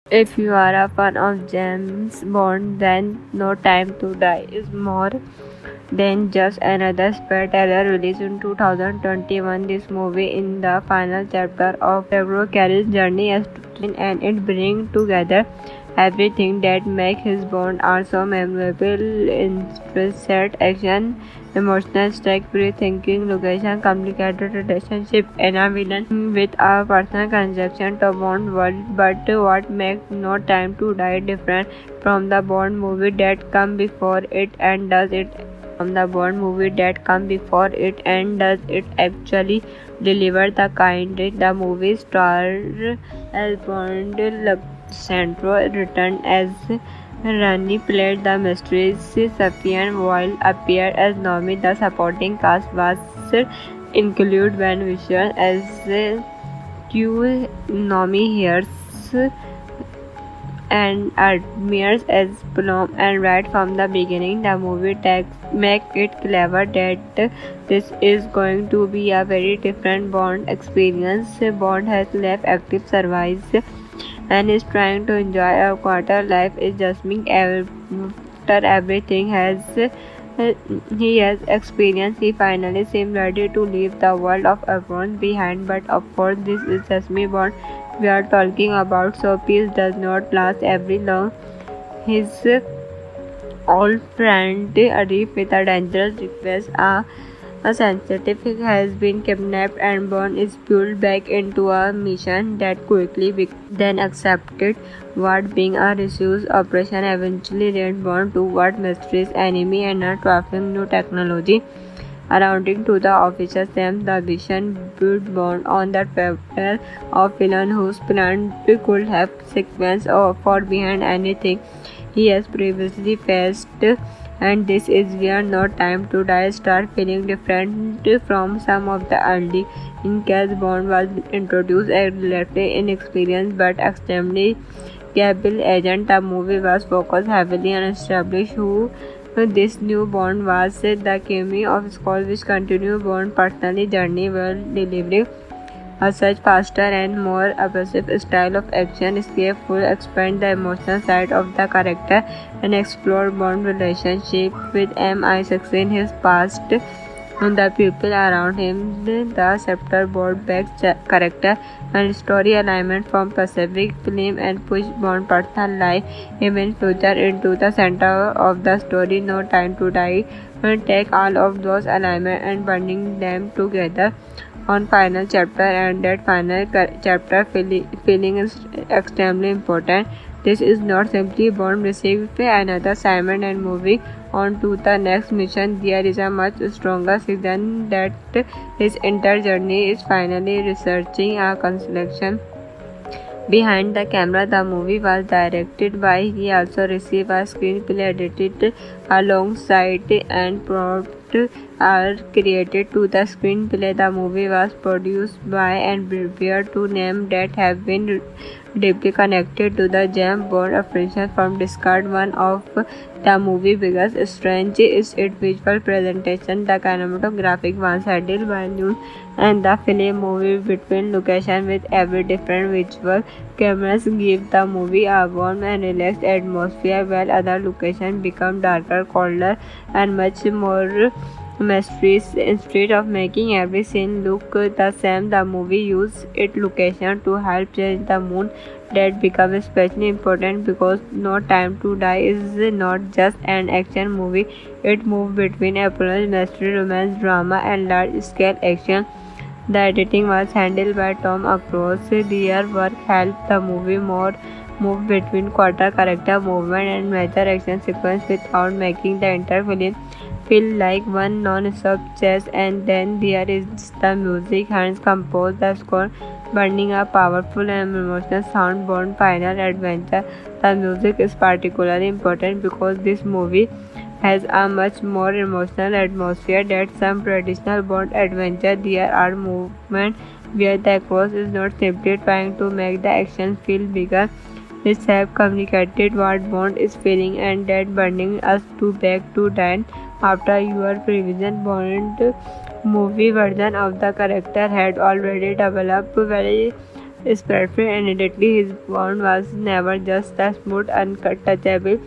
If you are a fan of James Bond, then No Time to Die is more than just another spy thriller released in 2021. This movie is the final chapter of Daniel Craig's journey as and it brings together everything that makes his Bond are so memorable: interest, action, emotional stakes, free-thinking location, complicated relationship, and a villain with a personal connection to Bond world. But what makes No Time to Die different from the Bond movie that come before it and does it actually deliver the kind the movie star as Bond Centro returned as Rani played the mistress Safian while appeared as Nomi. The supporting cast was include Ben Whishaw as Q, Nomi Harris and admires as Plum, and right from the beginning the movie takes make it clear that this is going to be a very different Bond experience. Bond has left active service and is trying to enjoy a quarter life is just being after everything he has experienced. He finally seems ready to leave the world of Avon behind, but of course this is just me Bond we are talking about, so peace does not last very long. His old friend Arif with a dangerous request. A sensitive has been kidnapped and Bond is pulled back into a mission that quickly then accepted what being a research operation eventually led Bond toward mysterious enemy and a trafficking new technology. According to the official Sam, the vision put Bond on the trail of villain whose plan could have sequence or for behind anything he has previously faced, and this is where No Time to Die start feeling different from some of the early. In case Bond was introduced as relatively inexperienced but extremely capable agent, the movie was focused heavily on establish who this new Bond was. The cameo of Scott which continued Bond's personal journey while delivering a such faster and more aggressive style of action escape will expand the emotional side of the character and explore Bond's relationship with MI6 in his past and the people around him. The chapter brought back character and story alignment from Pacific Film and pushed Bond's personal life even further into the center of the story. No Time to Die and take all of those alignments and binding them together on final chapter, and that final chapter feeling is extremely important. This is not simply Bond receiving another assignment and moving on to the next mission. There is a much stronger reason that his entire journey is finally researching a constellation behind the camera. The movie was directed by he also received a screenplay edited alongside and prompt are created to the screenplay. The movie was produced by and prepared to names that have been deeply connected to the James Bond franchise from discard. One of the movie's biggest strengths is its visual presentation. The cinematographic was handled by Noon and the film movie between locations with every different visual cameras give the movie a warm and relaxed atmosphere, while other locations become darker, colder, and much more mysterious. Instead of making every scene look the same, the movie used its location to help change the mood. That becomes especially important because No Time to Die is not just an action movie. It moves between espionage, mystery, romance, drama, and large-scale action. The editing was handled by Tom Across. Their work helped the movie move between quarter character movement and major action sequence without making the entire film feel like one non-stop chase. And then there is the music. Hans composed the score, burning a powerful and emotional sound. Bond Final Adventure. The music is particularly important because this movie has a much more emotional atmosphere than some traditional Bond adventure. There are moments where the actor is not simply trying to make the action feel bigger. It's have communicated what Bond is feeling, and that bringing us to back to Dan. After your previous Bond movie version of the character had already developed very spread-free, and immediately his bond was never just a smooth, untouchable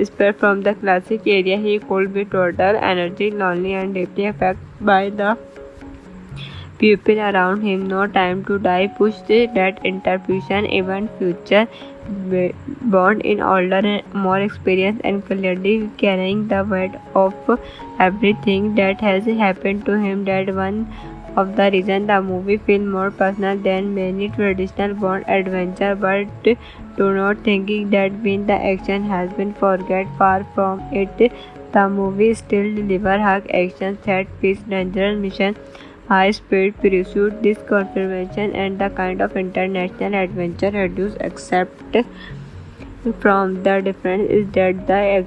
spread from the classic area. He could be total, energy, lonely, and deeply affected by the people around him. No time to die pushed that interpretation. Even future bond in older and more experienced and clearly carrying the weight of everything that has happened to him. That one of the reason the movie feels more personal than many traditional Bond adventure. But do not thinking that when the action has been forget, far from it. The movie still deliver high action, set piece, dangerous mission, high speed pursuit. This confirmation and the kind of international adventure reduce except from the difference is that the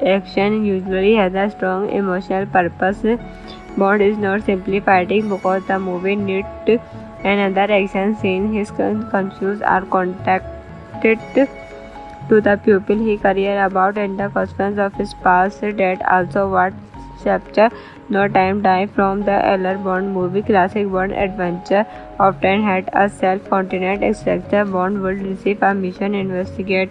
action usually has a strong emotional purpose. Bond is not simply fighting because the movie needs another action scene. His confused are contacted to the people he cared about and the consequence of his past. That also what chapter No Time Die from the earlier Bond movie. Classic Bond adventure often had a self-contained structure. Bond would receive a mission, investigate,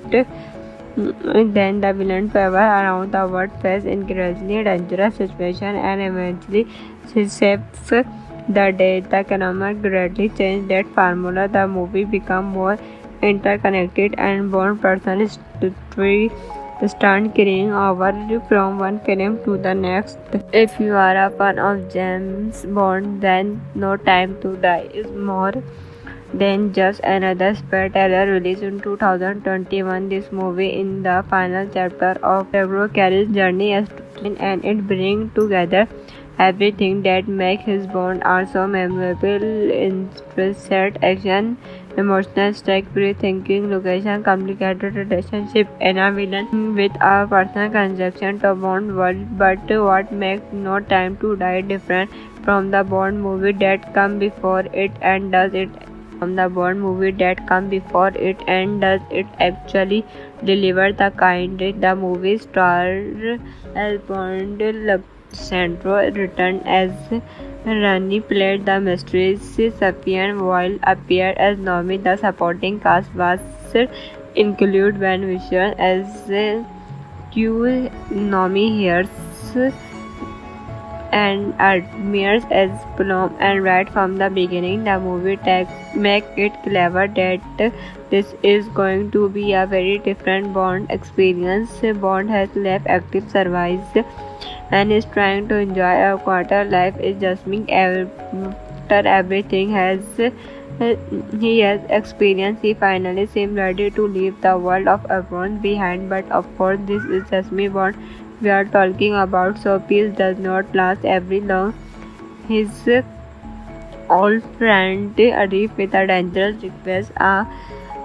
then the villain travel around the world, face increasingly dangerous situations, and eventually saves the day. The economic greatly changed that formula. The movie became more interconnected, and Bond person start carrying over from one film to the next. If you are a fan of James Bond, then No Time to Die is more than just another spy thriller released in 2021. This movie in the final chapter of Gabriel Carey's journey as and it brings together everything that makes his Bond are so memorable: interest, action, emotional stake, pre-thinking, location, complicated relationship, and a villain with a personal connection to Bond world. But what makes No Time to Die different from the Bond movie that come before it and does it actually deliver the kind the movie star Bond Centro returned as Rani, played the mistress Safian While appeared as Nomi. The supporting cast was include Ben Whishaw as Q, Nomi Harris and Admires as Plum. And right from the beginning, the movie make it clever that this is going to be a very different Bond experience. Bond has left active service and is trying to enjoy a quarter life is just me after everything he has experienced. He finally seems ready to leave the world of Avon behind. But of course, this is just me Bond we are talking about, so peace does not last very long. His old friend Arif with a dangerous request.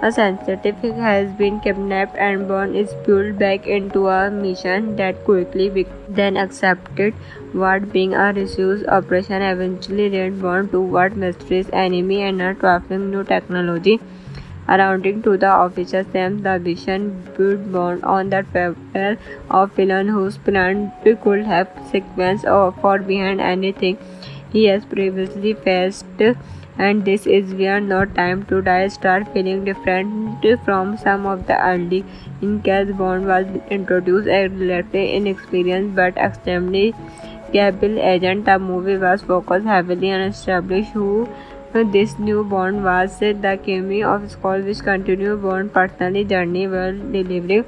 A sensitive has been kidnapped and Bond is pulled back into a mission that quickly then accepted what being a research operation eventually led Bond toward mysterious enemy and a trifling new technology. According to the official Sam, the vision put Bond on the trail of villain whose plan could have sequence or far behind anything he has previously faced. And this is where No Time to Die start feeling different from some of the early. In case Bond was introduced as a relatively inexperienced but extremely capable agent, the movie was focused heavily on establishing who this new Bond was. The cameo of Scott which continued Bond's personal journey while delivering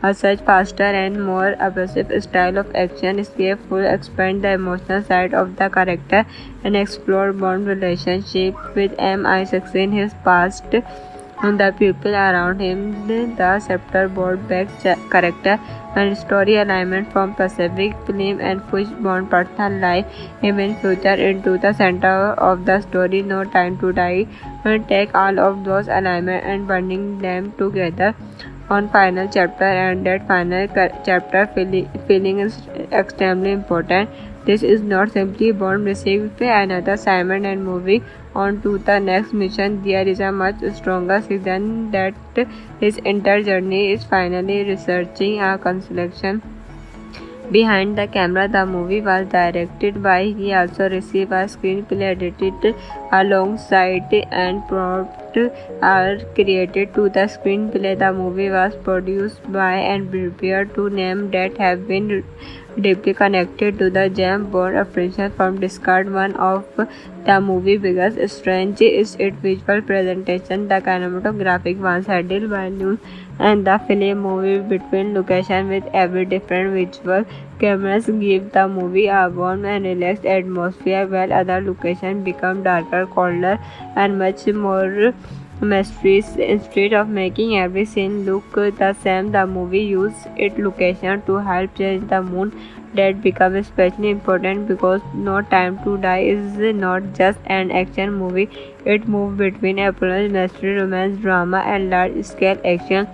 a such faster and more aggressive style of action. Escape expand the emotional side of the character and explore Bond's relationship with MI6 in his past and the people around him. The chapter brought back character and story alignment from Pacific Film and push Bond personal life even future into the center of the story. No Time to Die and take all of those alignment and binding them together on final chapter, and that final chapter feeling is extremely important. This is not simply Bond receiving another assignment and moving on to the next mission. There is a much stronger reason that his entire journey is finally researching a constellation behind the camera. The movie was directed by he also received a screenplay edited alongside and prompts are created to the screenplay. The movie was produced by and prepared to names that have been deeply connected to the James Bond franchise from discard. One of the movie's biggest strengths is its visual presentation. The cinematographic was handled by New and the film moves between locations with every different visual. Cameras give the movie a warm and relaxed atmosphere, while other locations become darker, colder, and much more mysterious. Instead of making every scene look the same, the movie used its location to help change the mood. That becomes especially important because No Time to Die is not just an action movie. It moves between espionage, mystery, romance, drama, and large-scale action.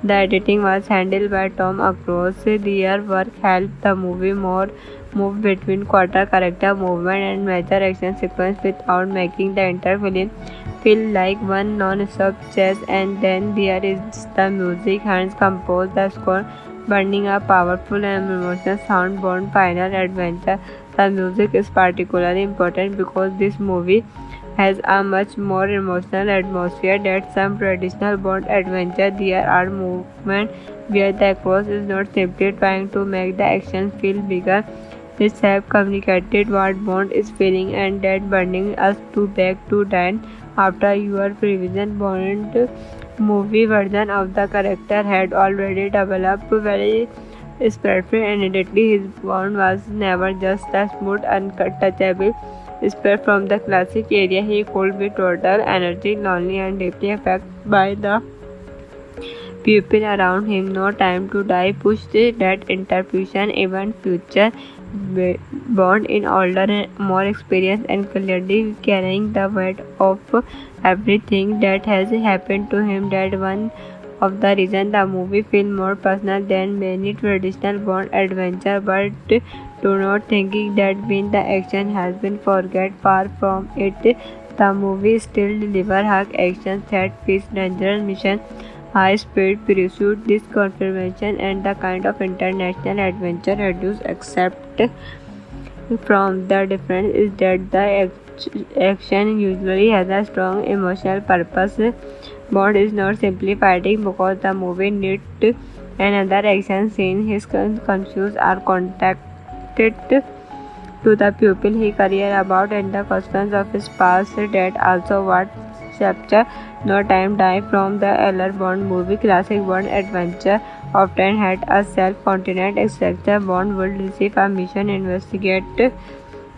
The editing was handled by Tom Across. Their work helped the movie move between quarter character movement and major action sequence without making the entire film feel like one non-stop chase. And then there is the music. Hans composed the score, burning a powerful and emotional sound. Bond Final Adventure. The music is particularly important because this movie has a much more emotional atmosphere than some traditional Bond adventure. There are moments where the actor is not simply trying to make the action feel bigger. This have communicated what Bond is feeling, and that bringing us to back to Dan. After your previous Bond movie version of the character had already developed very spreadfree and immediately his Bond was never just a smooth, untouchable spread from the classic area. He could be total energy, lonely, and deeply affected by the people around him. No Time to Die pushed that interpretation. Even future Bond in older and more experienced and clearly carrying the weight of everything that has happened to him. That one of the reasons the movie feels more personal than many traditional Bond adventure. But do not thinking that when the action has been forget, far from it. The movie still deliver hard action, set piece, dangerous mission, high speed pursuit. This confirmation and the kind of international adventure reduce except from the difference is that the action usually has a strong emotional purpose. Bond is not simply fighting because the movie needs another action scene. His confused are contacted to the people he cares about and the questions of his past. That also what chapter No Time Die from the earlier Bond movie. Classic Bond adventure often had a self-contained structure. Bond would receive a mission, investigate,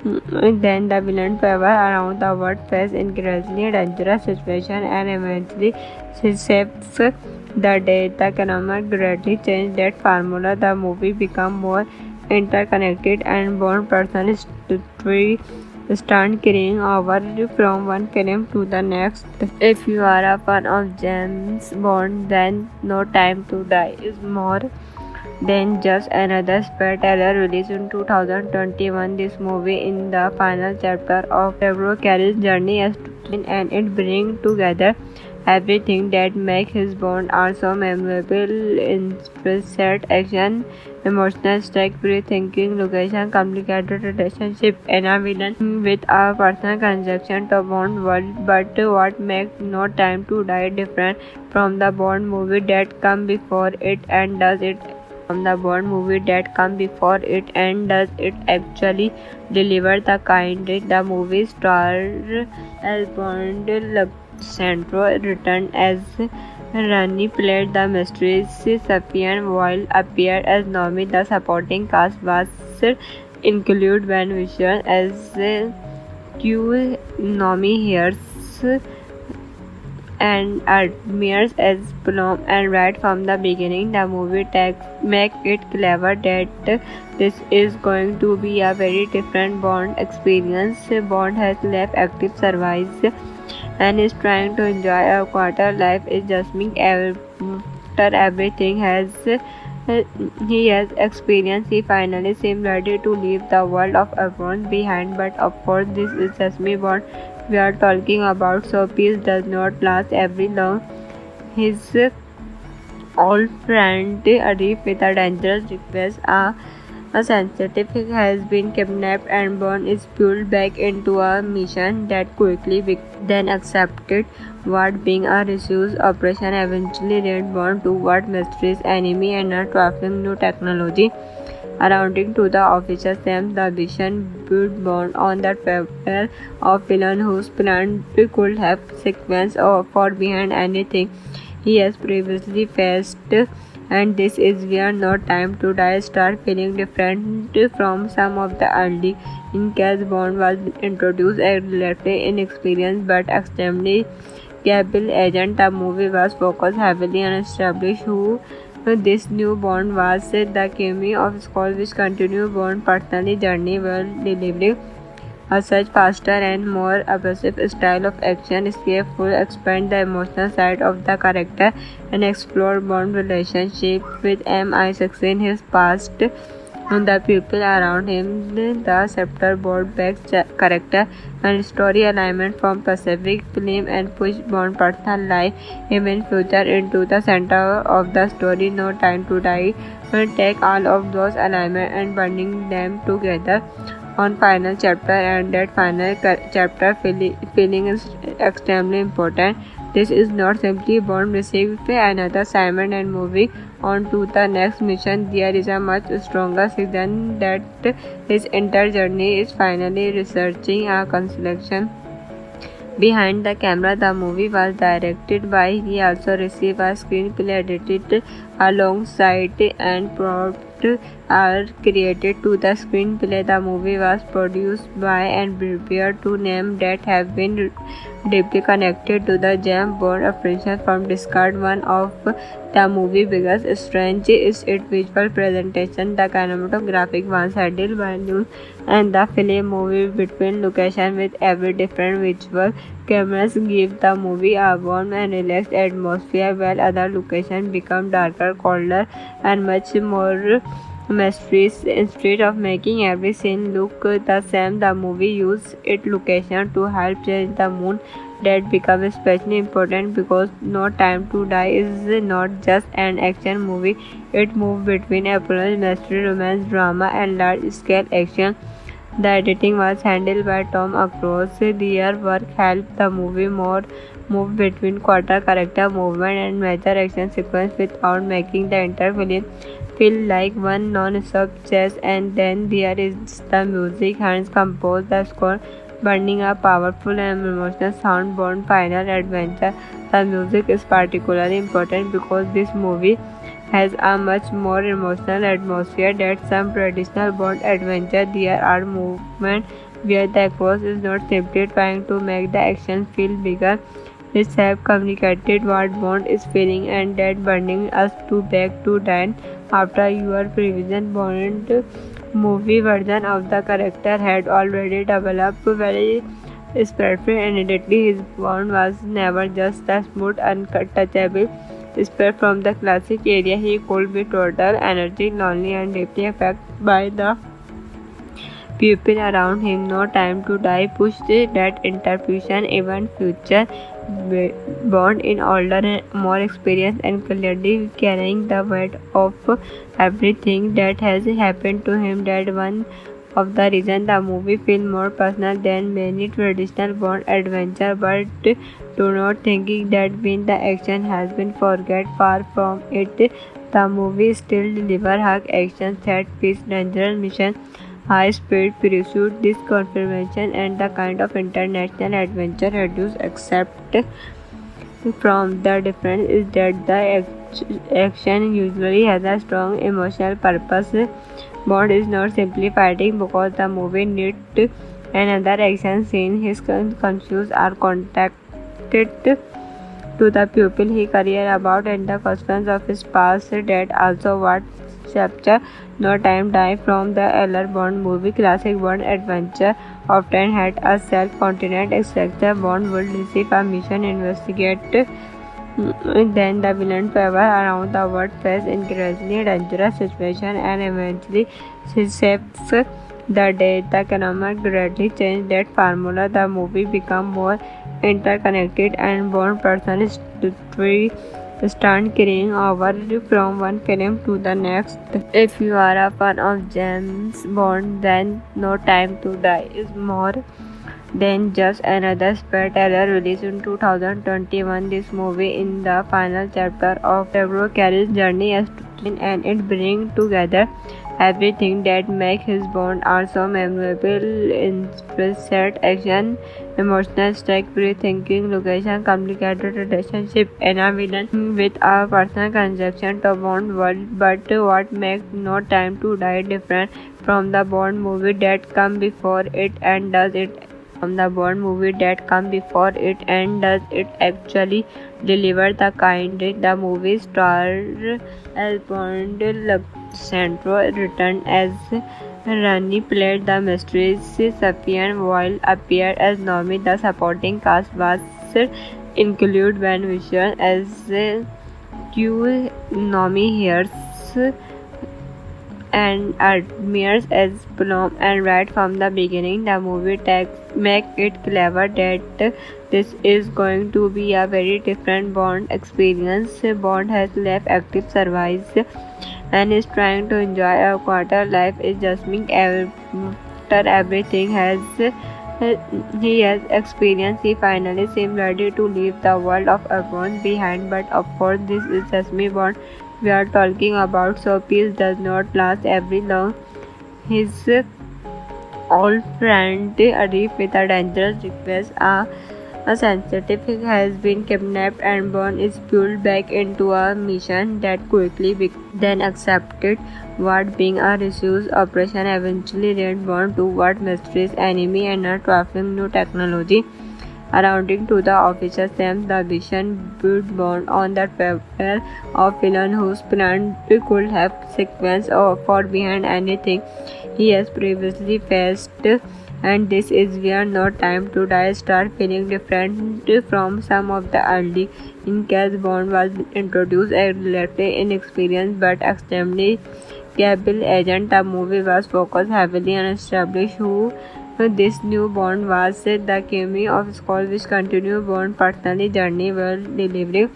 then the villain travel around the world, face increasingly dangerous situations, and eventually saves the day. The economic greatly changed that formula. The movie became more interconnected, and Bond personal story start carrying over from one film to the next. If you are a fan of James Bond, then No Time to Die is more than just another spy thriller released in 2021. This movie in the final chapter of Fabio Carey's journey as and it brings together everything that makes his Bond are so memorable: inspired action, emotional stake, pre-thinking, location, complicated relationship, and a villain with a personal connection to Bond world. But what makes No Time to Die different from the Bond movie that come before it and does it actually deliver the kind the movie star Alejandro Centro returned as Rani, played the mysterious Safian, while appeared as Nomi. The supporting cast was included Ben Whishaw as Q, Nomi Hears and admires as Plum, and right from the beginning the movie make it clever that this is going to be a very different Bond experience. Bond has left active service and is trying to enjoy a quarter life is just me after everything he has experienced. He finally seems ready to leave the world of Avon behind, but of course this is just me Bond we are talking about, so peace does not last very long. His old friend Arif with a dangerous request A sensitive has been kidnapped and Bond is pulled back into a mission that quickly then accepted what being a research operation eventually led Bond toward mysterious enemy and a trifling new technology. According to the officer Sam, the mission put Bond on the trail of villain whose plan could have sequence for behind anything he has previously faced, and this is where No Time to Die start feeling different from some of the early. In case Bond was introduced a relatively inexperienced but extremely capable agent, the movie was focused heavily on establishing who this new Bond was. The cameo of Scott, which continued Bond's personal journey while delivering a such faster and more aggressive style of action escape will expand the emotional side of the character and explore Bond's relationship with MI6 his past and the people around him. The chapter brought back character and story alignment from Pacific Film and pushed Bond's personal life, even future, into the center of the story. No Time to Die will take all of those alignments and binding them together on final chapter, and that final chapter feeling is extremely important. This is not simply Bond receiving another assignment and moving on to the next mission. There is a much stronger reason that his entire journey is finally researching a constellation behind the camera. The movie was directed by. He also received a screenplay edited alongside and prompts are created to the screenplay. The movie was produced by and prepared to names that have been deeply connected to the James Bond franchise from discard. One of the movie's biggest strengths is its visual presentation. The cinematographic was handled by News and the film moves between locations with every different visual. Cameras give the movie a warm and relaxed atmosphere, while other locations become darker, colder, and much more mysterious. Instead of making every scene look the same, the movie used its location to help change the mood. That becomes especially important because No Time to Die is not just an action movie. It moves between espionage, mystery, romance, drama, and large-scale action. The editing was handled by Tom Across. Their work helped the movie move between quarter character movement and major action sequence without making the entire film feel like one non-stop chase. And then there is the music. Hans composed the score, burning a powerful and emotional sound. Bond Final Adventure. The music is particularly important because this movie has a much more emotional atmosphere than some traditional Bond adventure. There are moments where the actor is not simply trying to make the action feel bigger. They have communicated what Bond is feeling, and that bringing us back to Dan. After your previous Bond movie version of the character had already developed very spreadful and immediately his Bond was never just a smooth, untouchable spread from the classic area. He could be total energy, lonely, and deeply affected by the people around him. No Time to Die pushed that interpretation. Even future Bond in older and more experienced and clearly carrying the weight of everything that has happened to him. That one of the reasons the movie feels more personal than many traditional Bond adventure. But do not thinking that when the action has been forget, far from it. The movie still deliver hard action, set piece, dangerous mission, high speed pursuit. This confirmation and the kind of international adventure reduce except from the difference is that the action usually has a strong emotional purpose. Bond is not simply fighting because the movie needs another action scene. His confused are contacted to the people he cares about and the questions of his past. That also what chapter No Time Die from the earlier Bond movie. Classic Bond adventure often had a self-contained structure. Bond would receive a mission, investigate, then the villain travel around the world, face increasingly dangerous situations, and eventually saves the day. The economic greatly changed that formula. The movie became more interconnected and Bond personal story stunt carrying over from one film to the next. If you are a fan of James Bond, then No Time to Die is more than just another spy thriller released in 2021. This movie is the final chapter of Trevor Carey's journey as Twin, and it brings together everything that makes his Bond are so memorable: intricate action, emotional stakes, rethinking location, complicated relationship, and a villain with a personal connection to Bond world. But what makes No Time to Die different from the Bond movie that come before it, and does it actually deliver the kind? The movie star Alejandro Centro returned as Rani, played the mistress Safian, while appeared as Nomi. The supporting cast was include Ben Whishaw as Q, Nomi Harris and admires as Plum, and right from the beginning the movie make it clever that this is going to be a very different Bond experience. Bond has left active service and is trying to enjoy a quarter life is just after everything he has experienced. He finally seems ready to leave the world of Bond behind, but of course this is Jasmine Bond we are talking about, so peace does not last very long. His old friend Arif, with a dangerous request, a sensitive has been kidnapped, and Bond is pulled back into a mission that quickly then accepted what being a research operation eventually led Bond toward mysterious enemy and a trifling new technology. According to the official Sam, the mission put Bond on the trail of villain whose plan could have sequence for behind anything he has previously faced, and this is where No Time to Die start feeling different from some of the early. In case Bond was introduced a relatively inexperienced but extremely capable agent, the movie was focused heavily on establishing who this new Bond was. The cameo of Skull, which continued Bond's personal journey while delivering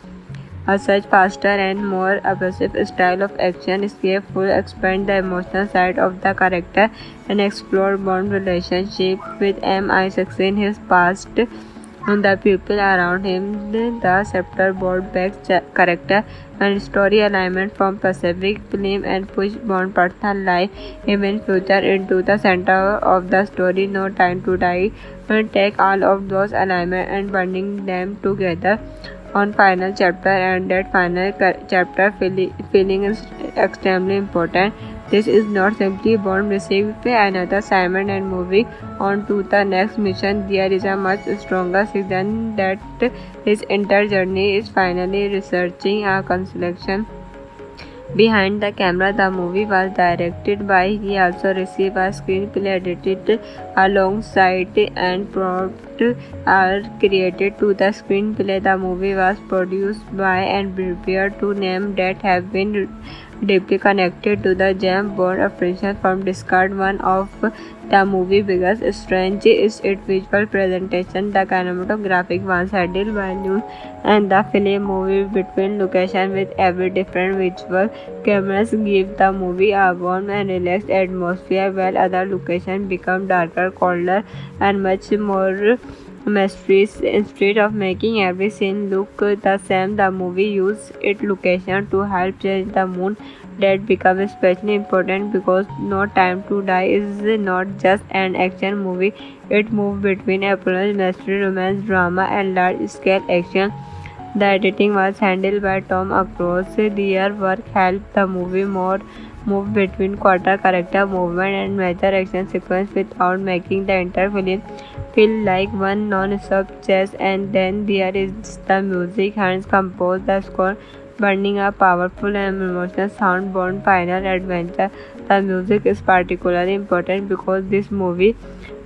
a such faster and more aggressive style of action escape, full expand the emotional side of the character and explore Bond's relationship with MI6 his past and the people around him. The chapter brought back character and story alignment from Pacific film and pushed Bond's personal life, even future, into the center of the story. No Time to Die take all of those alignments and binding them together on final chapter, and that final chapter feeling is extremely important. This is not simply Bond receiving another assignment and moving on to the next mission. There is a much stronger reason that his entire journey is finally researching a constellation behind the camera. The movie was directed by. He also received a screenplay edited alongside, and prompts are created to the screenplay. The movie was produced by and prepared to names that have been deeply connected to the James Bond franchise from discard. One of the movie's biggest strengths is its visual presentation. The cinematographic was handled by New, and the film moves between locations with every different visual. Cameras give the movie a warm and relaxed atmosphere, while other locations become darker, colder, and much more mysterious. Instead of making every scene look the same, the movie used its location to help change the mood. That becomes especially important because No Time to Die is not just an action movie. It moves between espionage, mystery, romance, drama, and large-scale action. The editing was handled by Tom Cruise. Their work helped the movie move between quarter character movement and major action sequence without making the entire film feel like one non-stop chase. And then there is the music. Hans composed the score, burning a powerful and emotional sound. Bond final adventure. The music is particularly important because this movie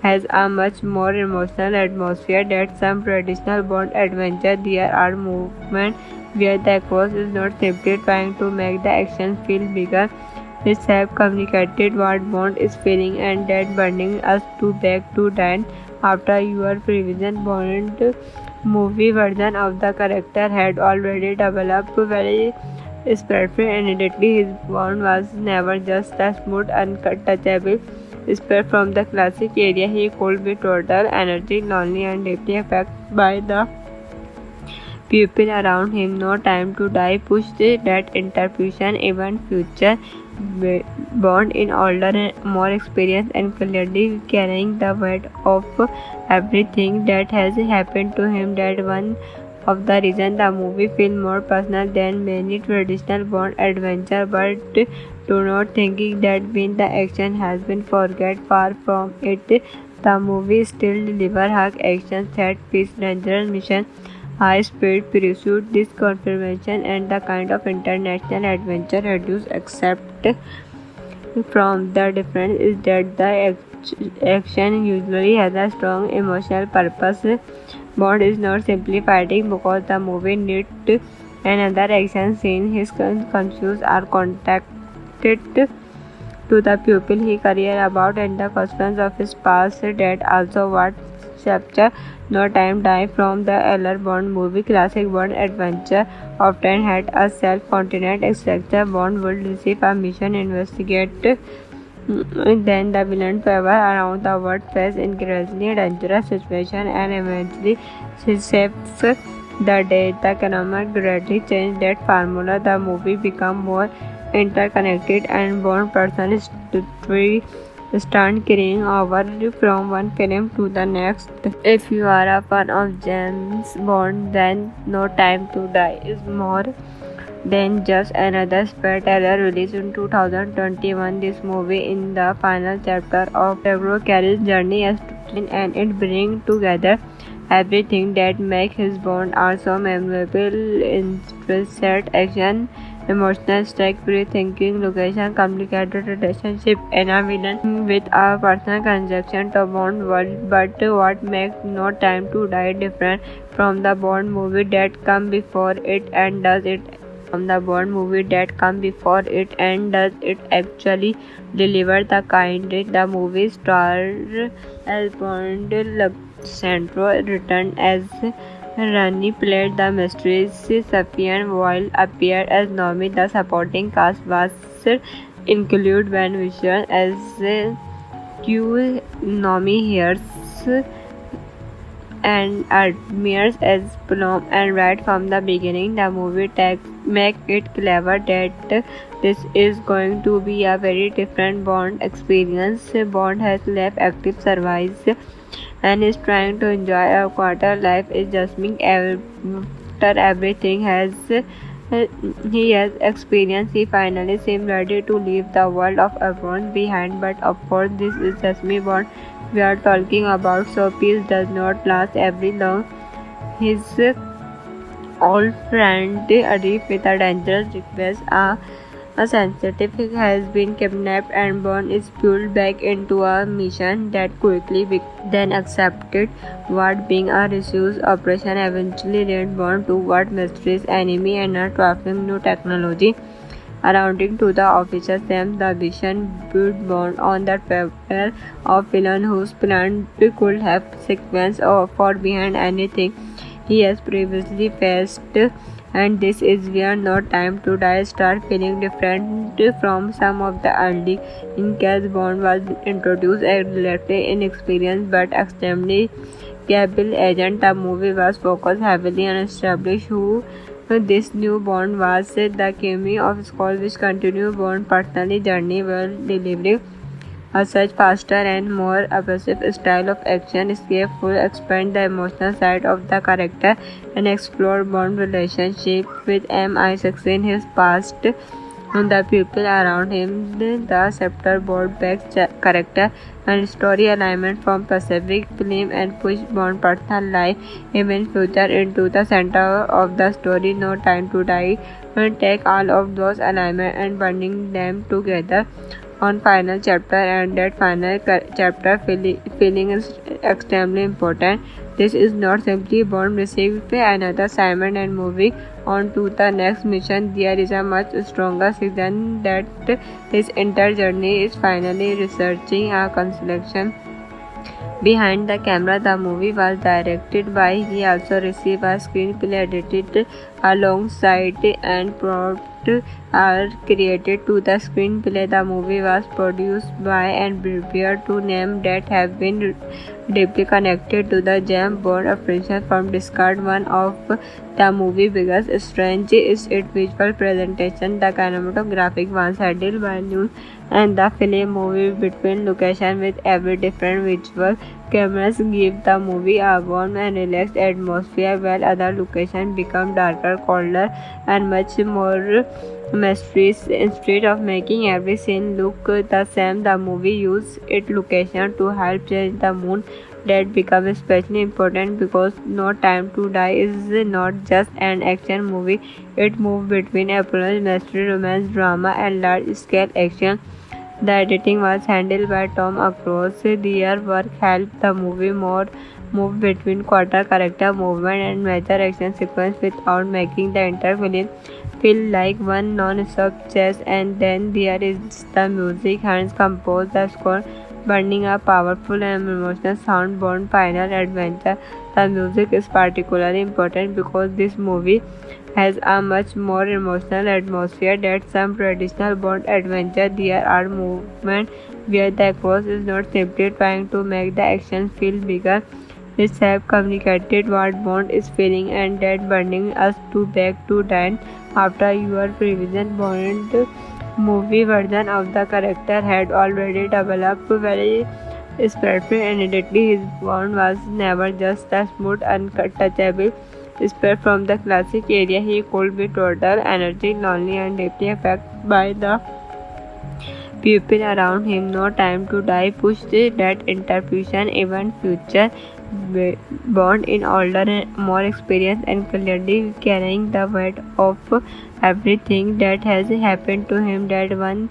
has a much more emotional atmosphere than some traditional Bond adventure. There are moments where the actor is not simply trying to make the action feel bigger. It's have communicated what Bond is feeling, and that bringing us to back to Dan after your previous Bond movie version of the character had already developed very spirited and immediately his Bond was never just a smooth, untouchable spirit from the classic area. He could be total energy, lonely and deeply affected by the people around him. No Time to Die pushed that interpretation. Even future Bond in older and more experienced and clearly carrying the weight of everything that has happened to him. That one of the reason the movie feels more personal than many traditional Bond adventure. But do not thinking that when the action has been forget, far from it. The movie still deliver hard action, set piece, dangerous mission, high speed pursuit. This confirmation and the kind of international adventure reduced except from the difference is that the action usually has a strong emotional purpose. Bond is not simply fighting because the movie needs another action scene. His confused are contacted to the people he cared about and the consequence of his past. That also what chapter No Time Die from the earlier Bond movie. Classic Bond adventure often had a self-contained structure. Bond would receive a mission, investigate, then the villain travel around the world, face increasingly dangerous situations, and eventually saves the day. The economic greatly changed that formula. The movie became more interconnected and Bond personal story start carrying over from one film to the next. If you are a fan of James Bond, then No Time to Die is more than just another spy thriller released in 2021. This movie in the final chapter of Deborah Carey's journey as and it brings together everything that makes his Bond are so memorable: interest, action, emotional stake, thinking, location, complicated relationship, and a villain with a personal connection to Bond world. But what makes No Time to Die different from the Bond movie that come before it and does it actually deliver the kind the movie star Alejandro Alexandro returned as Rani, played the mistress Safian, while appeared as Nomi. The supporting cast was include Ben Whishaw as Q, Nomi Harris and admires as Plum. And right from the beginning the movie make it clever that this is going to be a very different Bond experience. Bond has left active service and is trying to enjoy a quarter life is just being after everything has he has experienced. He finally seems ready to leave the world of Avon behind. But of course this is just me Bond we are talking about, so peace does not last very long. His old friend Arif with a dangerous request, a sensitive has been kidnapped and Bond is pulled back into a mission that quickly then accepted what being a research operation eventually led Bond to what mysterious enemy and a trafficking new technology. According to the official Sam, the vision put Bond on the trail of villain whose plan could have sequence or for behind anything he has previously faced. And this is where No Time to Die start feeling different from some of the early. In case Bond was introduced as relatively inexperienced but extremely capable agent, the movie was focused heavily on establishing who this new Bond was. The cameo of Skull, which continued Bond's personal journey while delivering a such faster and more aggressive style of action, escapeful, expand the emotional side of the character and explore Bond's relationship with MI6 in his past and the people around him. The chapter brought back character and story alignment from Pacific Film and pushed Bond's personal life, even future, into the center of the story. No Time to Die and take all of those alignments and binding them together on final chapter, and that final chapter feeling is extremely important. This is not simply Bond received another assignment and moving on to the next mission. There is a much stronger reason that his entire journey is finally researching a constellation behind the camera. The movie was directed by. He also received a screenplay edited alongside and prompts are created to the screenplay. The movie was produced by and prepared to names that have been deeply connected to the James Bond franchise from discard. One of the movie's biggest strengths is its visual presentation. The cinematographic was handled by New and the film moves between locations with every different visual. Cameras give the movie a warm and relaxed atmosphere, while other locations become darker, colder, and much more mysterious. Instead of making every scene look the same, the movie uses its location to help change the mood. That becomes especially important because No Time to Die is not just an action movie. It moves between espionage, mystery, romance, drama, and large-scale action. The editing was handled by Tom Cruise. Their work helped the movie move between quarter character movement and major action sequence without making the entire film feel like one non-stop chase. And then there is the music. Hans composed the score, burning a powerful and emotional sound. Bond Final Adventure. The music is particularly important because this movie has a much more emotional atmosphere than some traditional Bond adventure. There are moments where the actor is not simply trying to make the action feel bigger. It's have communicated what Bond is feeling, and that bringing us to back to Dan. After your previous Bond movie version of the character had already developed very spreadful and immediately his Bond was never just a smooth, untouchable spread from the classic area. He could be total energy, lonely, and deeply affected by the people around him. No Time to Die pushed that interpretation even future Bond in older and more experienced and clearly carrying the weight of everything that has happened to him. That one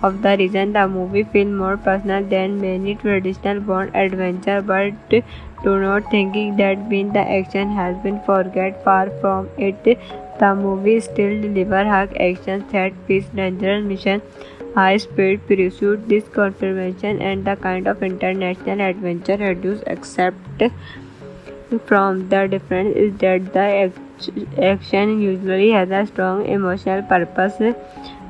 of the reasons the movie feels more personal than many traditional Bond adventure. But do not thinking that when the action has been forget, far from it. The movie still deliver hard action, set piece, dangerous mission, high speed pursuit. This confirmation and the kind of international adventure reduce except from the difference is that the action usually has a strong emotional purpose.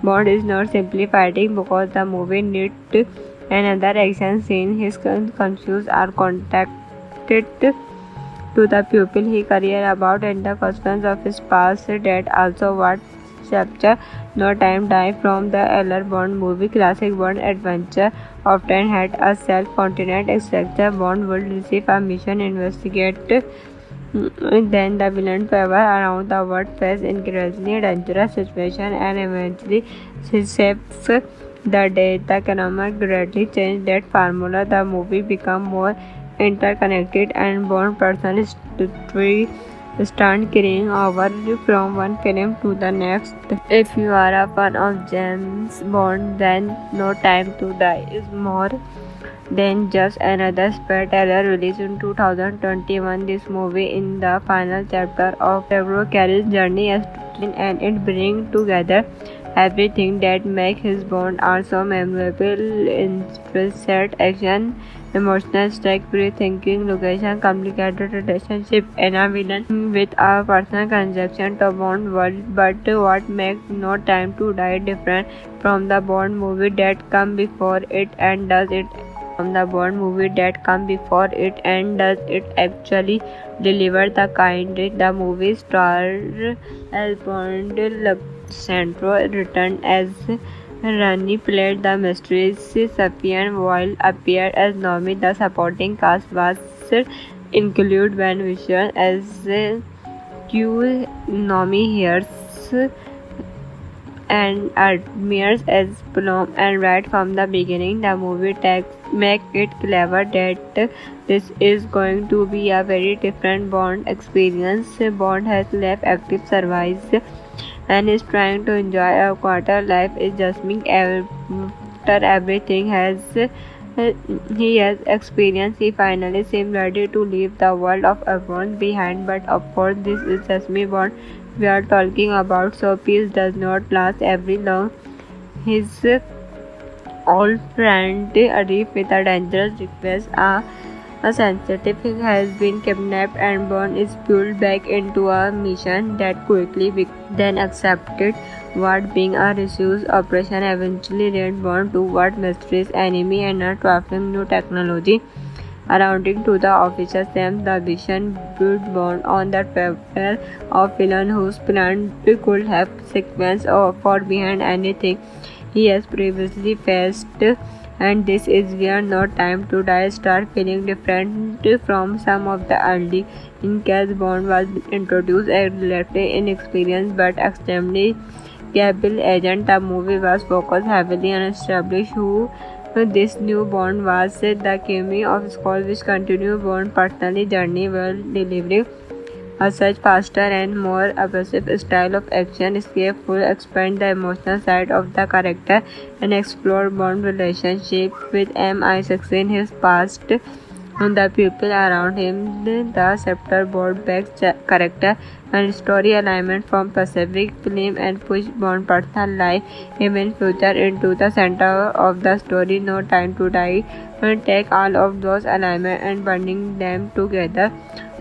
Bond is not simply fighting because the movie needs another action scene. His confused are contacted to the people he cares about and the consequences of his past. That also what chapter No Time Die from the earlier Bond movie. Classic Bond adventure often had a self-contained structure. Bond would receive a mission, investigate, then the villain travel around the world, face increasingly dangerous situations, and eventually saves the day. The economic greatly changed that formula. The movie became more interconnected and Bond personal story start carrying over from one film to the next. If you are a fan of James Bond, then No Time to Die is more than just another spy thriller released in 2021. This movie in the final chapter of Trevor Carey's journey as Twin, and it brings together everything that makes his Bond also memorable: intricate action, emotional stake, pre-thinking, location, complicated relationship, and a villain with a personal connection to Bond world. But what makes No Time to Die different from the Bond movie that come before it, and does it actually deliver the kind the movie star Alejandro Centro returned as Rani, played the mysterious Safian, while appeared as Nomi. The supporting cast was include Ben Whishaw as Q, Nomi Harris and Admirs as Plum. And right from the beginning, the movie make it clever that this is going to be a very different Bond experience. Bond has left active service and is trying to enjoy a quarter life is just being after everything he has experienced. He finally seems ready to leave the world of Avon behind. But of course, this is just me Bond we are talking about, so peace does not last every long. His old friend Arif with a dangerous request. A sensitive has been kidnapped and Bond is pulled back into a mission that quickly then accepted what being a research operation eventually led Bond toward mysterious enemy and a trifling new technology. Arriving to the officer Sam, the vision built Bond on the trail of villain whose plan could have sequence or far behind anything he has previously faced, and this is where No Time to Die start feeling different from some of the early. In case Bond was introduced a relatively inexperienced but extremely capable agent, the movie was focused heavily on establishing who this new Bond was. The cameo of Scott which continued Bond's personal journey while delivering a such faster and more aggressive style of action escapeful expand the emotional side of the character and explore Bond's relationship with MI6 his past and the people around him. The chapter brought back character and story alignment from Pacific Film and push Bond personal life even further into the center of the story. No Time to Die and take all of those alignment and binding them together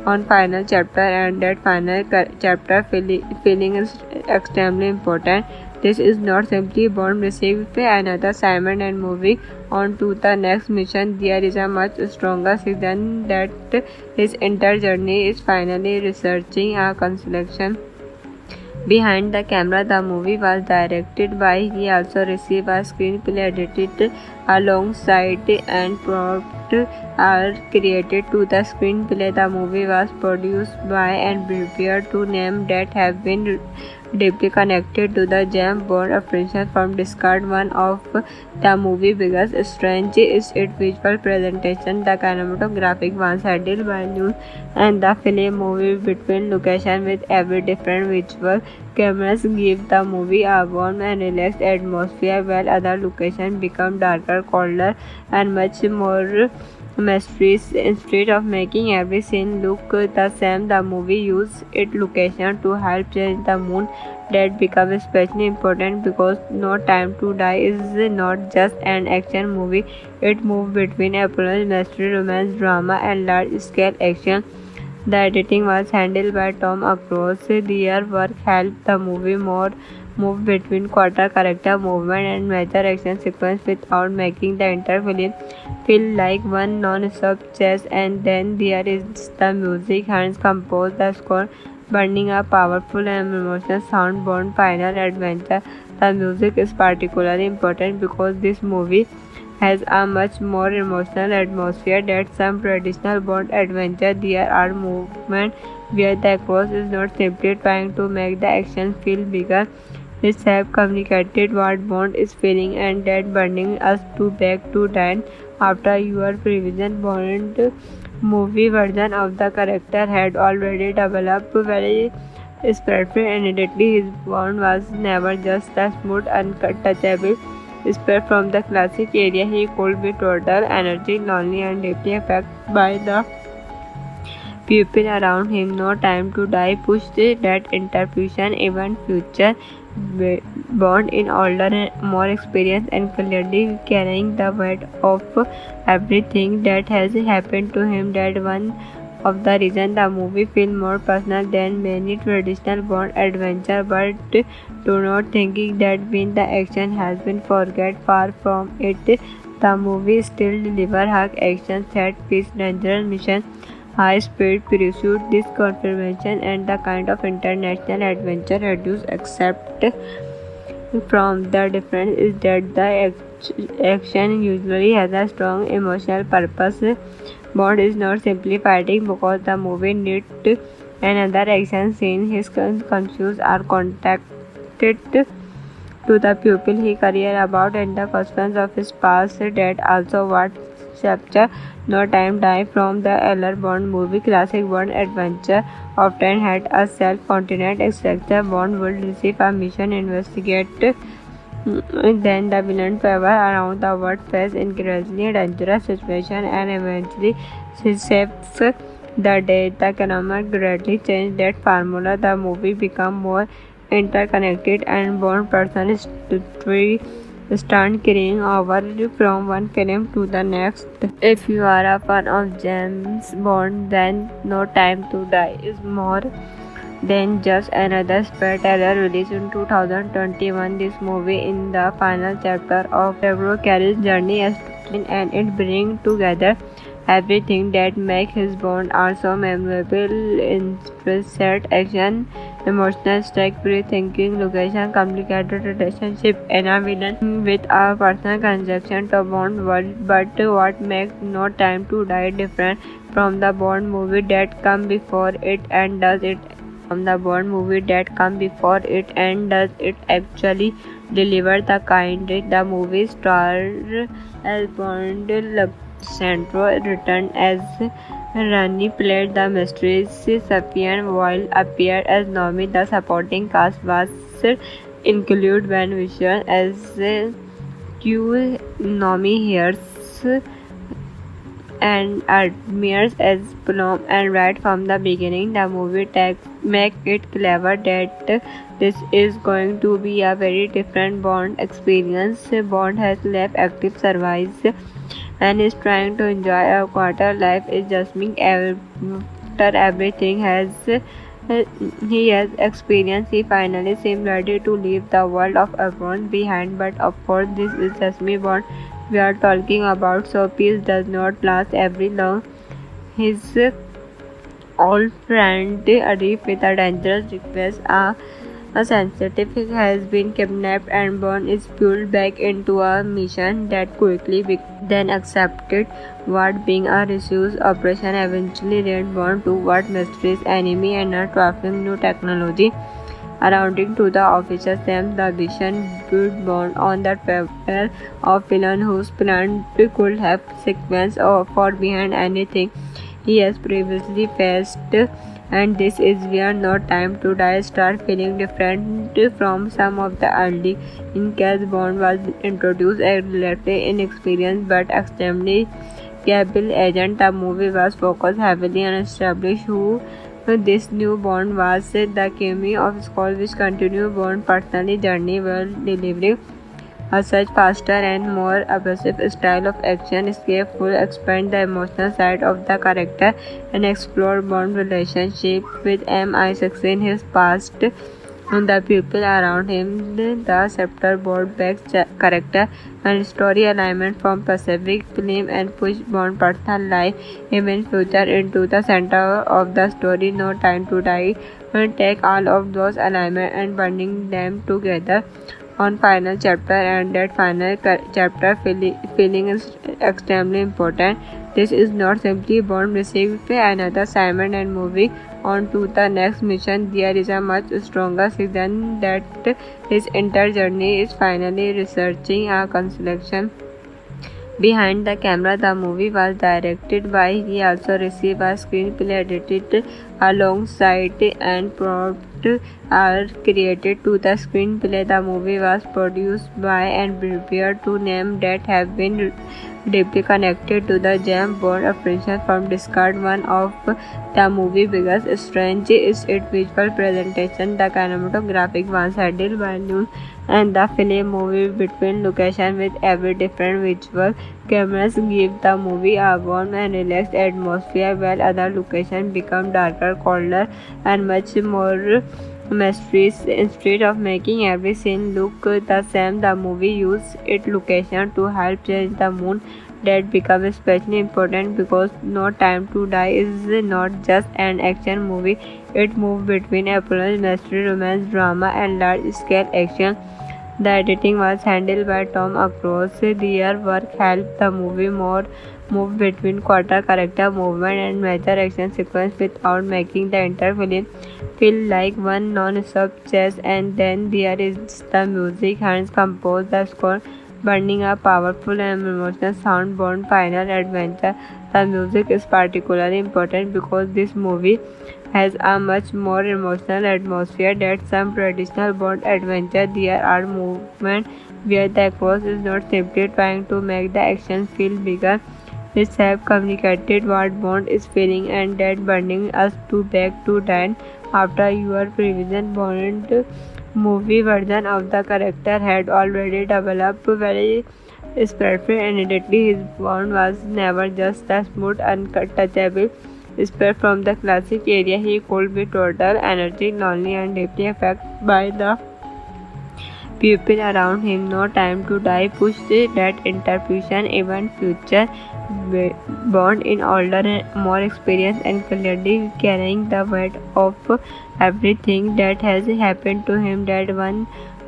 on final chapter, and that final chapter feeling is extremely important. This is not simply Bond receiving another assignment and moving on to the next mission. There is a much stronger reason that his entire journey is finally researching a constellation behind the camera. The movie was directed by. He also received a screenplay edited alongside and prompt are created to the screenplay. The movie was produced by and prepared to name that have been deeply connected to the James Bond franchise from discard. One of the movie biggest strength is its visual presentation. The cinematographic was handled by New and the film movie between location with every different visual cameras give the movie a warm and relaxed atmosphere, while other locations become darker, colder, and much more mysterious. Instead of making every scene look the same, the movie used its location to help change the mood. That becomes especially important because No Time to Die is not just an action movie. It moves between apology, mystery, romance, drama, and large-scale action. The editing was handled by Tom Across. Their work helped the movie move between quarter character movement and major action sequence without making the entire film feel like one non-stop chase. And then there is the music. Hans composed the score, burning a powerful and emotional sound. Bond final adventure. The music is particularly important because this movie has a much more emotional atmosphere than some traditional Bond adventure. There are moments where the actor is not simply trying to make the action feel bigger. It's have communicated what Bond is feeling, and that bringing us to back to Dan. After your previous Bond movie version of the character had already developed very spreadful and immediately his Bond was never just a smooth, untouchable spread from the classic area. He could be total energy, lonely, and deeply affected by the people around him. No Time to Die pushed that interpretation even future Bond in older and more experienced and clearly carrying the weight of everything that has happened to him. That one of the reasons the movie feels more personal than many traditional Bond adventure, but do not thinking that when the action has been forget. Far from it, the movie still deliver hard action, set piece, dangerous mission, high speed pursuit. This confirmation and the kind of international adventure reduce except from the difference is that the action usually has a strong emotional purpose. Bond is not simply fighting because the movie needs another action scene. His confused are contacted to the people he cared about and the questions of his past. That also what chapter No Time Die from the earlier Bond movie. Classic Bond adventure often had a self-contained structure. Bond would receive a mission, investigate, then the villain travel around the world, face increasingly dangerous situations, and eventually save the day. The economic greatly changed that formula. The movie became more interconnected and Bond personal story stunt carrying over from one film to the next. If you are a fan of James Bond, then No Time to Die is more than just another spy thriller released in 2021. This movie in the final chapter of Deborah Kerry's journey as and it brings together everything that makes his Bond are so memorable: intricate action, emotional stake, breathtaking location, complicated relationship, and a villain with a personal connection to Bond world. But what makes No Time to Die different from the Bond movie that come before it and does it actually deliver the kind the movie star Alejandro Santoro returned as Rani, played the mistress Safian, while appeared as Nomi. The supporting cast was include Ben Whishaw as Q, Nomi Harris and admires as Plum, and right from the beginning the movie make it clever that this is going to be a very different Bond experience. Bond has left active service and is trying to enjoy a quarter life is just being after everything he has experienced. He finally seems ready to leave the world of Avon behind, but of course this is just me Bond we are talking about, so peace does not last very long. His old friend Arif with a dangerous request, a sensitive has been kidnapped and Bond is pulled back into a mission that quickly then accepted what being a research operation eventually led Bond toward mysterious enemy and a trifling new technology. According to the officer Sam, the vision put Bond on the trail of villain whose plan could have sequence for behind anything he has previously faced, and this is where No Time to Die start feeling different from some of the early. In case Bond was introduced a relatively inexperienced but extremely capable agent, the movie was focused heavily on establishing who this new Bond was. The cameo of Scott, which continued Bond's personal journey while delivering a such faster and more aggressive style of action escape full expand the emotional side of the character and explore Bond's relationship with MI6 his past and the people around him. The chapter brought back character and story alignment from Pacific Film and pushed Bond's personal life even future into the center of the story. No Time to Die and take all of those alignment and binding them together on final chapter, and that final chapter feeling is extremely important. This is not simply Bond received another assignment and moving on to the next mission. There is a much stronger reason that his entire journey is finally researching a constellation behind the camera. The movie was directed by he also received a screenplay edited alongside and prompts are created to the screenplay. The movie was produced by and prepared to names that have been deeply connected to the James Bond franchise from discard. One of the movie's biggest strengths is its visual presentation. The cinematographic was handled by Noon and the film movie between locations with every different visual. Cameras give the movie a warm and relaxed atmosphere, while other locations become darker, colder, and much more mysterious. Instead of making every scene look the same, the movie used its location to help change the mood. That becomes especially important because No Time to Die is not just an action movie. It moves between espionage, mystery, romance, drama, and large-scale action. The editing was handled by Tom Cruise. Their work helped the movie move between quarter character movement and major action sequence without making the entire film feel like one non-stop chase. And then there is the music. Hans composed the score, burning a powerful and emotional sound. Bond Final Adventure. The music is particularly important because this movie has a much more emotional atmosphere than some traditional Bond adventure. There are moments where the actor is not simply trying to make the action feel bigger. They have communicated what Bond is feeling, and that bringing us back to Dan after your previous Bond movie version of the character had already developed very spreadful and immediately his Bond was never just the smooth, untouchable spread from the classic area. He could be total, energetic, lonely, and deeply affected by the people around him. No Time to Die pushed that interpretation. Even future Bond in older and more experienced and clearly carrying the weight of everything that has happened to him. That one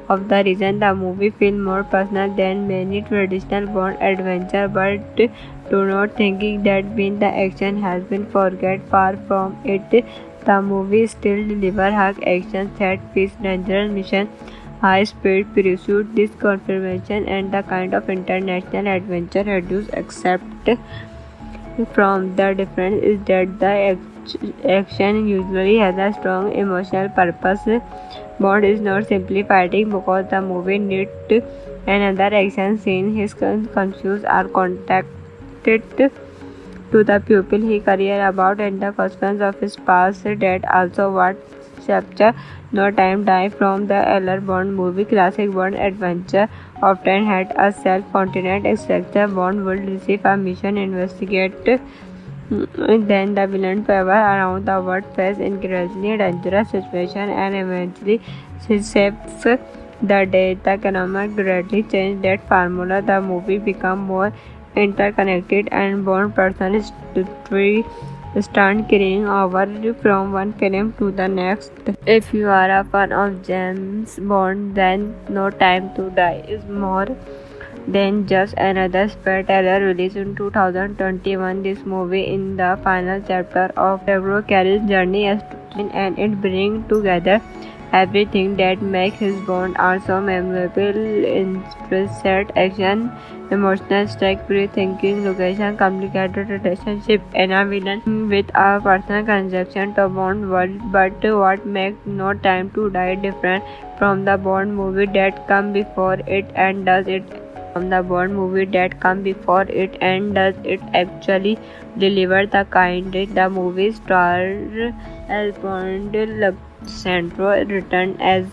of the reason the movie feels more personal than many traditional Bond adventure. But do not thinking that when the action has been forget, far from it. The movie still deliver hard action, set piece, dangerous mission, high speed pursuit. This confirmation and the kind of international adventure reduce except from the difference is that the action usually has a strong emotional purpose. Bond is not simply fighting because the movie needs another action scene. His confused are contacted to the people he cared about and the consequence of his past. That also what chapter No Time Die from the earlier Bond movie. Classic Bond adventure often had a self-contained structure. Bond would receive a mission, investigate, then the villain travel around the world, face increasingly dangerous situations, and eventually save the day. The economic greatly changed that formula. The movie became more interconnected and Bond personally start carrying over from one film to the next. If you are a fan of James Bond, then No Time to Die is more than just another spy thriller released in 2021. This movie is the final chapter of Daniel Craig's journey as Agent, and it brings together everything that makes his Bond also memorable: interest, action, emotional stake, pre-thinking, location, complicated relationship, and a villain with a personal connection to Bond world. But what makes No Time to Die different from the Bond movie that come before it and does it actually deliver the kind the movie star Alejandro Centro returned as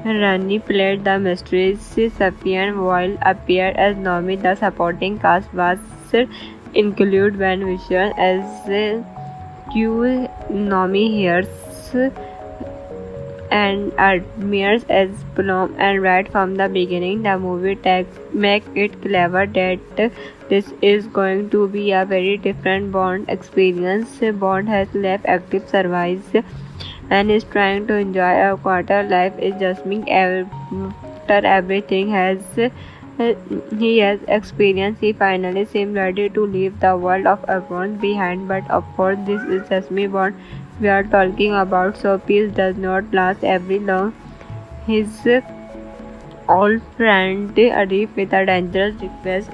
Rani, played the mistress Safian, while appeared as Nomi. The supporting cast was include Ben Whishaw as Q, Nomi Harris and admires as Plum, and right from the beginning the movie make it clever that this is going to be a very different Bond experience. Bond has left active service and is trying to enjoy a quarter life is just me after everything he has experienced. He finally seems ready to leave the world of Avon behind, but of course this is just me Bond we are talking about, so peace does not last very long. His old friend Arif with a dangerous request,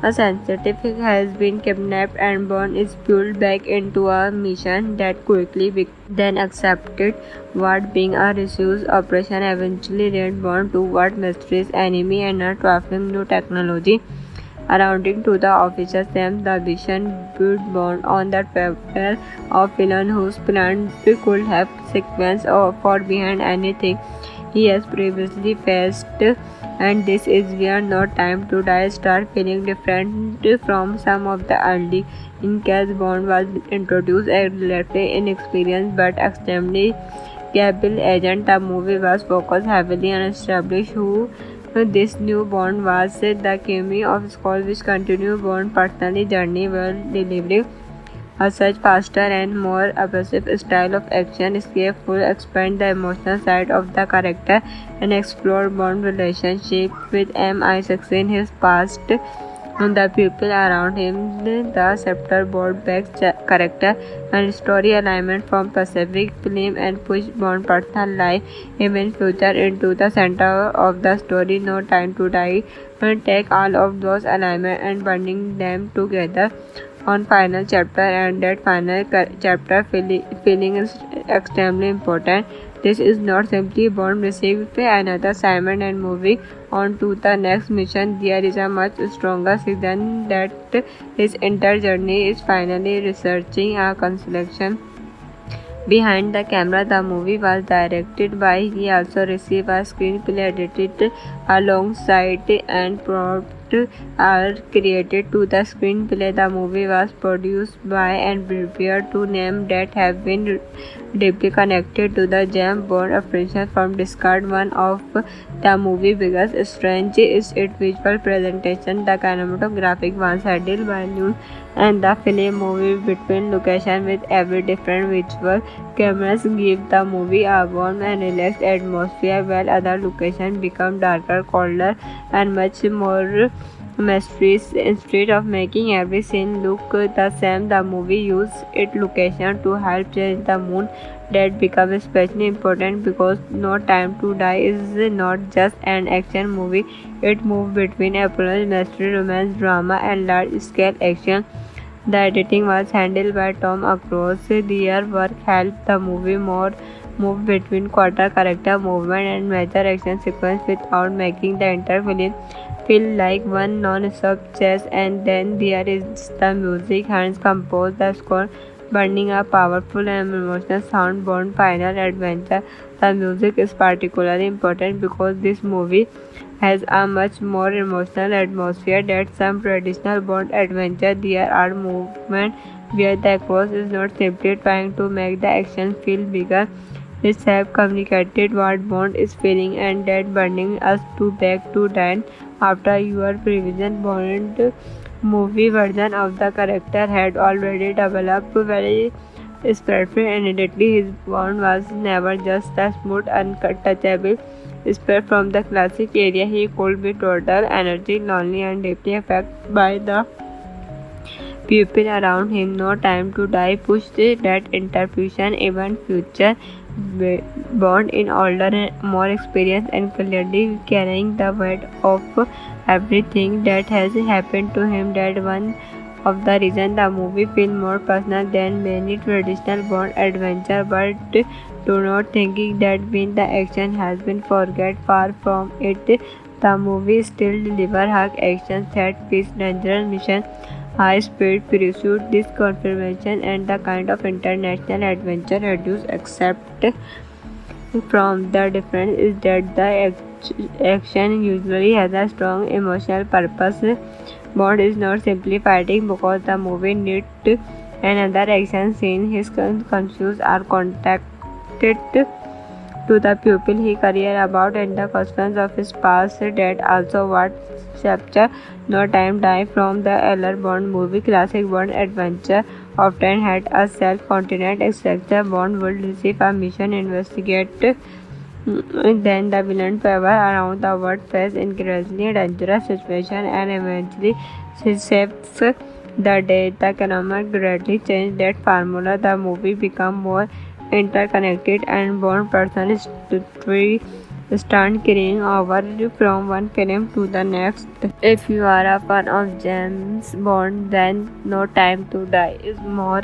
a sensitive has been kidnapped and Bond is pulled back into a mission that quickly then accepted what being a research operation eventually led Bond toward mysterious enemy and a trafficking new technology. According to the official Sam, the mission put Bond on the trail of villain whose plan could have sequence or far behind anything he has previously faced, and this is where No Time to Die start feeling different from some of the early. In case Bond was introduced a relatively inexperienced but extremely capable agent, the movie was focused heavily on establish who this new Bond was. The cameo of Scott, which continued Bond's personal journey while delivering a such faster and more aggressive style of action, escape expand the emotional side of the character and explore Bond's relationship with MI6 in his past and the people around him. The chapter brought back character and story alignment from Pacific film and pushed Bond's personal life even future into the center of the story. No Time to Die and take all of those alignment and binding them together on final chapter, and that final chapter feeling is extremely important. This is not simply Bond received another assignment and moving on to the next mission. There is a much stronger reason that his entire journey is finally researching a constellation behind the camera. The movie was directed by. He also received a screenplay edited alongside and prompt are created to the screenplay. The movie was produced by and prepared to names that have been deeply connected to the James Bond franchise from discard. One of the movie's biggest strengths is its visual presentation. The cinematographic was handled by New and the film moves between locations with every different visual cameras give the movie a warm and relaxed atmosphere, while other locations become darker, colder, and much more mysterious. Instead of making every scene look the same, the movie used its location to help change the mood. That becomes especially important because No Time to Die is not just an action movie. It moves between espionage, mystery, romance, drama, and large-scale action. The editing was handled by Tom Cruise. Their work helped the movie move between quarter character movement and major action sequence without making the entire film feel like one non-stop chase. And then there is the music. Hans composed the score, burning a powerful and emotional sound. Bond Final Adventure. The music is particularly important because this movie has a much more emotional atmosphere than some traditional Bond adventure. There are moments where the actor is not simply trying to make the action feel bigger. It's have communicated what Bond is feeling, and that bringing us to back to Dan. After your previous Bond movie version of the character had already developed very spiritual and immediately his Bond was never just a smooth, untouchable spread from the classic area. He could be total energy, lonely, and deeply affected by the people around him. No Time to Die pushed that interpretation even future Bond in older and more experienced and clearly carrying the weight of everything that has happened to him. That one of the reasons the movie feels more personal than many traditional Bond adventure. But do not thinking that when the action has been forget, far from it. The movie still deliver high action, set piece, dangerous mission, high speed pursuit. This confirmation and the kind of international adventure reduce except from the difference is that the action usually has a strong emotional purpose. Bond is not simply fighting because the movie needs another action scene. His confused are contacted to the people he cared about and the consequences of his past. That also what chapter No Time Die from the earlier Bond movie. Classic Bond adventure often had a self-contained structure. Bond would receive a mission, investigate, then the villain travel around the world, face increasingly dangerous situations, and eventually saves the day. The economic greatly changed that formula. The movie became more interconnected and Bond person story start carrying over from one film to the next. If you are a fan of James Bond, then No Time to Die is more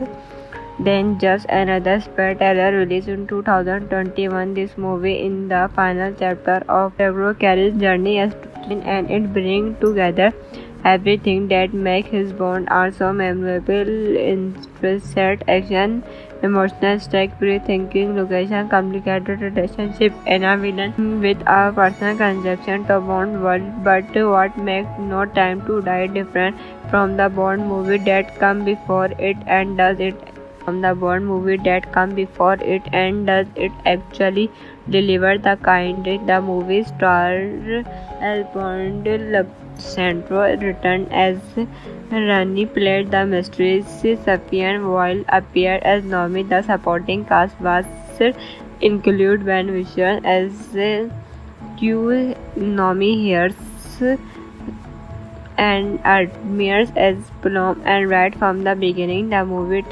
than just another spy thriller released in 2021. This movie in the final chapter of Fabio Carey's journey as and it brings together everything that makes his Bond are so memorable: interest, action, emotional stake, free-thinking, location, complicated relationship, and a villain with a personal connection to Bond world. But what makes No Time to Die different from the Bond movie that come before it, and does it actually deliver the kind the movie star Alejandro Centro returned as Rani, played the mistress Safian, while appeared as Nomi. The supporting cast was include Ben Whishaw as Q, Nomi Harris and Admirals as Plum. And right from the beginning, the movie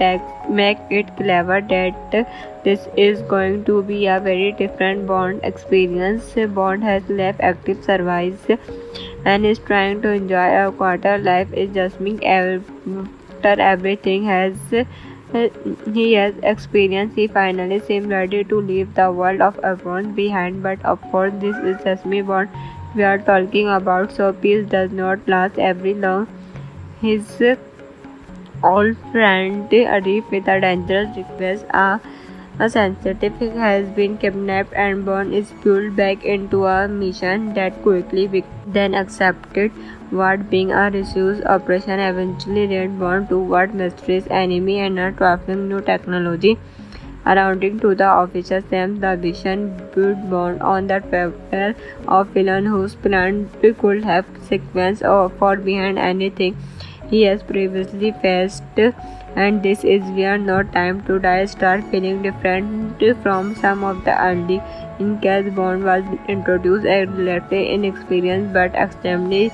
make it clever that this is going to be a very different Bond experience. Bond has left active service and is trying to enjoy a quarter life is just me after everything he has experienced. He finally seems ready to leave the world of Avon behind. But of course, this is just me Bond we are talking about, so peace does not last very long. His old friend Arif with a dangerous request A sensitive has been kidnapped and Bond is pulled back into a mission that quickly then accepted what being a research operation eventually led Bond toward mysterious enemy and trafficking new technology. According to the official Sam, the vision built Bond on the factor of villain whose plan could have sequence or far behind anything he has previously faced, and this is where No Time to Die start feeling different from some of the early. In case Bond was introduced as a relatively inexperienced but extremely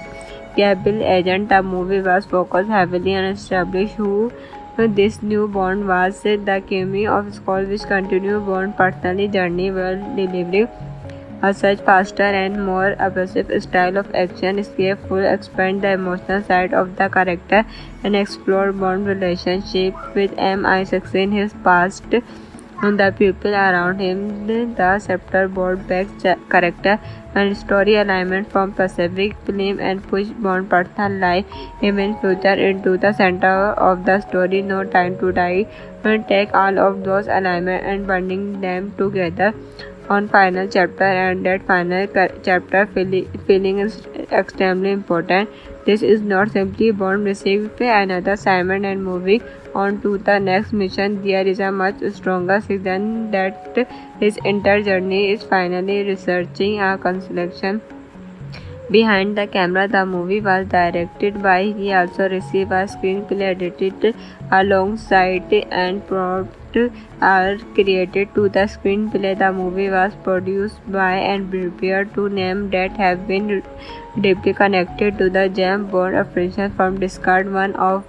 capable agent, the movie was focused heavily on establishing who this new Bond was. The cameo of Skull, which continued Bond's personal journey while delivering a such faster and more aggressive style of action escape will expand the emotional side of the character and explore Bond's relationship with MI6 in his past and the people around him. The chapter brought back character and story alignment from Pacific Film and pushed Bond's personal life even further into the center of the story. No Time to Die and take all of those alignments and binding them together on final chapter, and that final chapter feeling is extremely important. This is not simply Bond received another assignment and moving on to the next mission. There is a much stronger reason that his entire journey is finally researching a constellation behind the camera. The movie was directed by. He also received a screenplay edited alongside and prompt are created to the screenplay. The movie was produced by and prepared to names that have been deeply connected to the James Bond franchise from discard. One of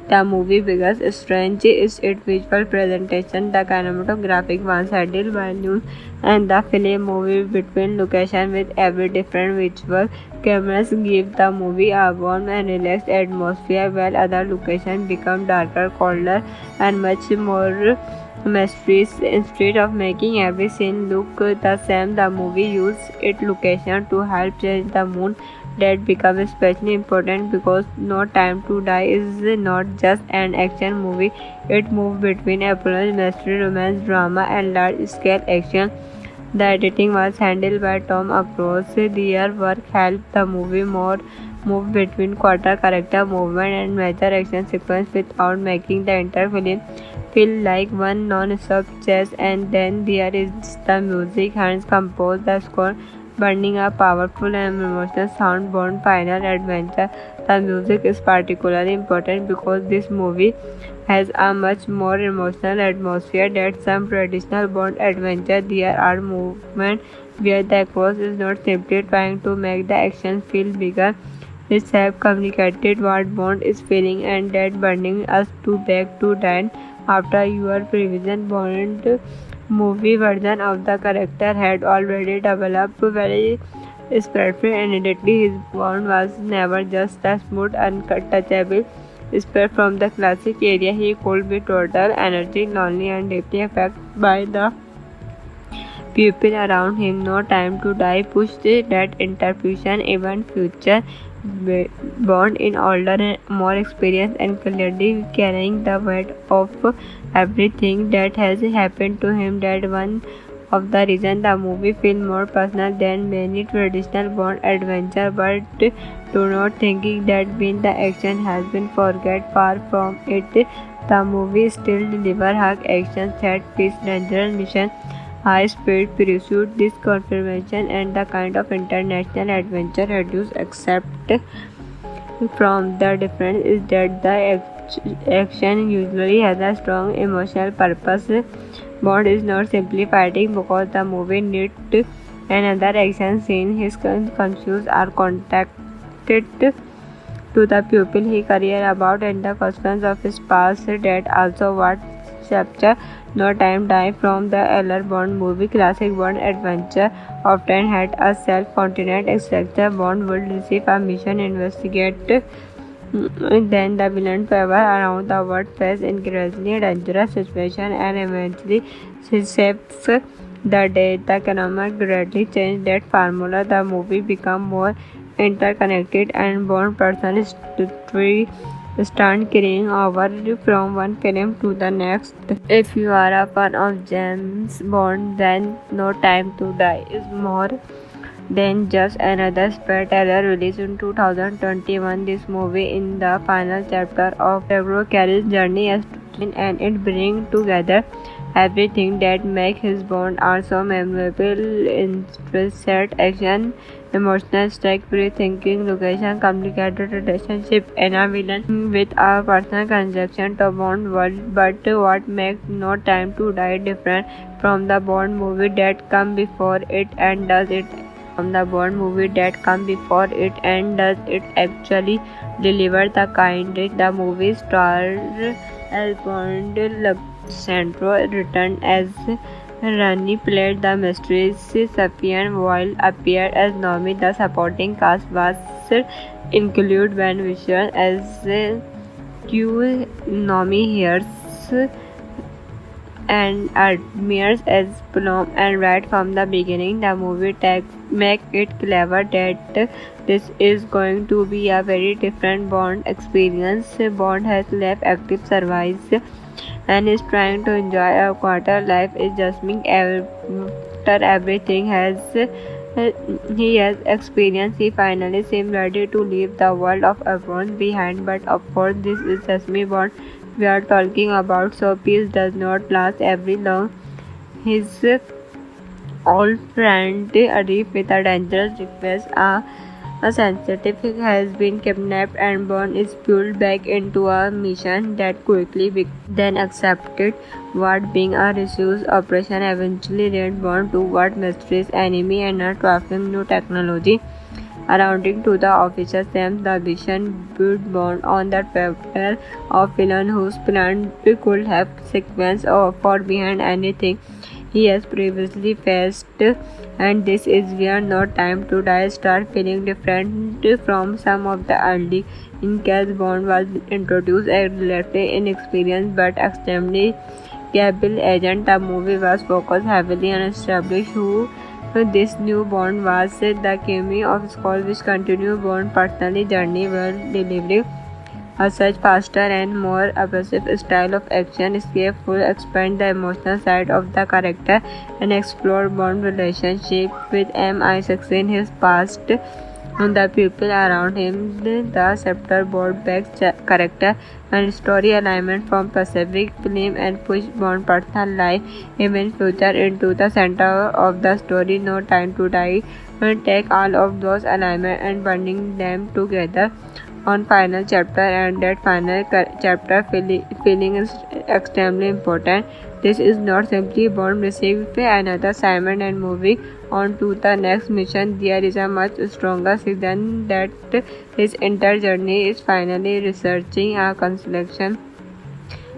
the movie's biggest strengths is its visual presentation. The cinematographic was handled by news and the film movie between locations with every different visual cameras give the movie a warm and relaxed atmosphere, while other locations become darker, colder, and much more mysterious. Instead of making every scene look the same, the movie used its location to help change the mood. That becomes especially important because No Time to Die is not just an action movie. It moves between approach, mystery, romance, drama, and large-scale action. The editing was handled by Tom Cruise. Their work helped the movie move between quarter character movement and major action sequence without making the entire film feel like one non-stop chase. And then there is the music. Hans composed the score, burning a powerful and emotional sound. Bond Final Adventure. The music is particularly important because this movie has a much more emotional atmosphere than some traditional Bond adventure. There are moments where the actor is not simply trying to make the action feel bigger. It's have communicated what Bond is feeling, and that bringing us back to Dan. After your previous Bond movie version of the character had already developed very spreadful and immediately his Bond was never just a smooth, untouchable spread from the classic area. He could be total energy, lonely, and deeply affected by the people around him. No Time to Die pushed that interpretation even future Bond in older and more experienced and clearly carrying the weight of everything that has happened to him. That one of the reasons the movie feels more personal than many traditional Bond adventure. But do not thinking that when the action has been forget, far from it. The movie still deliver hard action, set piece, dangerous mission, high speed pursuit. This confirmation and the kind of international adventure reduced except from the difference is that the action usually has a strong emotional purpose. Bond is not simply fighting because the movie needs another action scene. His confused are contacted to the people he cares about and the questions of his past. That also what chapter No Time Die from the earlier Bond movie. Classic Bond adventure often had a self-contained structure. Bond would receive a mission, investigate, then the villain travel around the world, face increasingly dangerous situations, and eventually saves the day. The economic greatly changed that formula. The movie became more interconnected and Bond personal story start carrying over from one film to the next. If you are a fan of James Bond, then No Time to Die is more than just another spy thriller released in 2021. This movie is the final chapter of Trevor Carey's journey as and it brings together everything that makes his Bond are so memorable: interest, action, emotional stake, pre-thinking, location, complicated relationship, and a villain with a personal connection to Bond world. But what makes No Time to Die different from the Bond movie that come before it and does it actually deliver the kind the movie star Alejandro returned as Rani, played the mistress Safian, while appeared as Nomi. The supporting cast was included Ben Whishaw as Q, Nomi Harris and admires as Plum, and right from the beginning the movie make it clever that this is going to be a very different Bond experience. Bond has left active service and is trying to enjoy a quarter life is just being after everything he has experienced. He finally seems ready to leave the world of Avon behind, but of course this is Sesame Bond we are talking about, so peace does not last very long. His old friend Arif with a dangerous request, a sensitive has been kidnapped and Bond is pulled back into a mission that quickly then accepted what being a resource operation eventually led Bond toward mysterious enemy and a trafficking new technology. According to the officer Sam, the mission put Bond on the trail of villain whose plan could have sequence for behind anything he has previously faced, and this is where No Time to Die start feeling different from some of the early. In case Bond was introduced a relatively inexperienced but extremely capable agent, the movie was focused heavily on establishing who this new Bond was. The cameo of Skull, which continued Bond's personal journey while delivering a such faster and more aggressive style of action escape full expand the emotional side of the character and explore Bond's relationship with MI6 his past and the people around him. The chapter brought back character and story alignment from Pacific Film and pushed Bond's personal life even future into the center of the story. No Time to Die and take all of those alignment and binding them together on final chapter, and that final chapter feeling is extremely important. This is not simply Bond receiving another assignment and moving on to the next mission. There is a much stronger reason that his entire journey is finally researching a constellation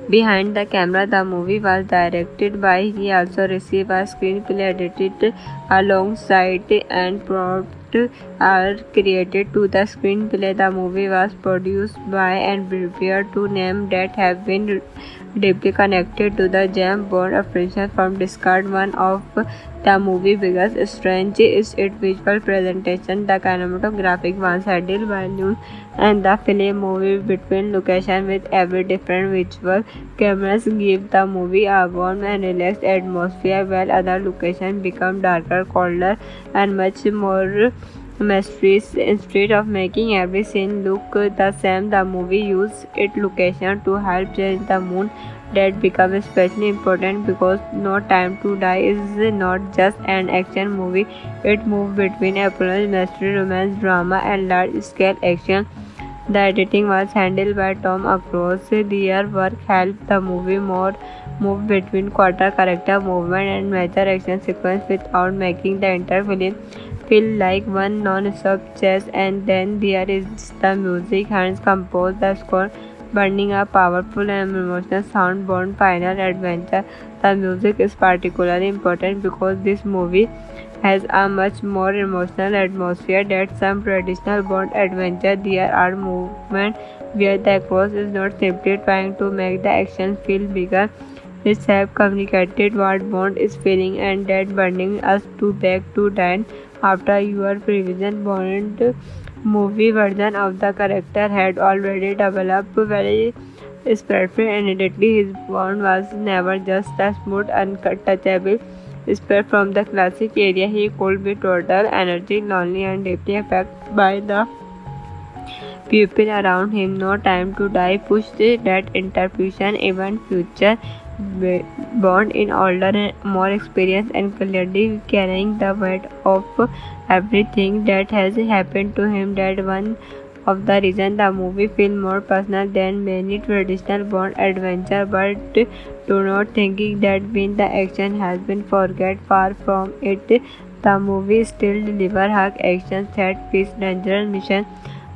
behind the camera. The movie was directed by he also received a screenplay edited alongside and prompt are created to the screenplay. The movie was produced by and prepared to names that have been deeply connected to the James Bond franchise from discard. One of the movie's biggest strengths is its visual presentation. The cinematographic was handled by Noon and the film moves between locations with every different visual. Cameras give the movie a warm and relaxed atmosphere, while other locations become darker, colder, and much more mysterious. Instead of making every scene look the same, the movie used its location to help change the mood. That becomes especially important because No Time to Die is not just an action movie. It moves between espionage, mystery, romance, drama, and large-scale action. The editing was handled by Tom Across. Their work helped the movie move between quarter character movement and major action sequence without making the entire film feel like one non-stop chase. And then there is the music. Hans composed the score, burning a powerful and emotional sound. Bond final adventure. The music is particularly important because this movie has a much more emotional atmosphere than some traditional Bond adventure. There are moments where the actor is not simply trying to make the action feel bigger. It's have communicated what Bond is feeling, and that bringing us to back to Dan after your previous Bond movie version of the character had already developed very spreadful and immediately his Bond was never just a smooth, untouchable spread from the classic area. He could be total, energy, lonely, and deeply affected by the people around him. No Time to Die pushed that interpretation. Even future Bond in older and more experienced and clearly carrying the weight of everything that has happened to him. That one of the reasons the movie feels more personal than many traditional Bond adventure. But do not thinking that when the action has been forget, far from it. The movie still deliver hard action, set piece, dangerous mission,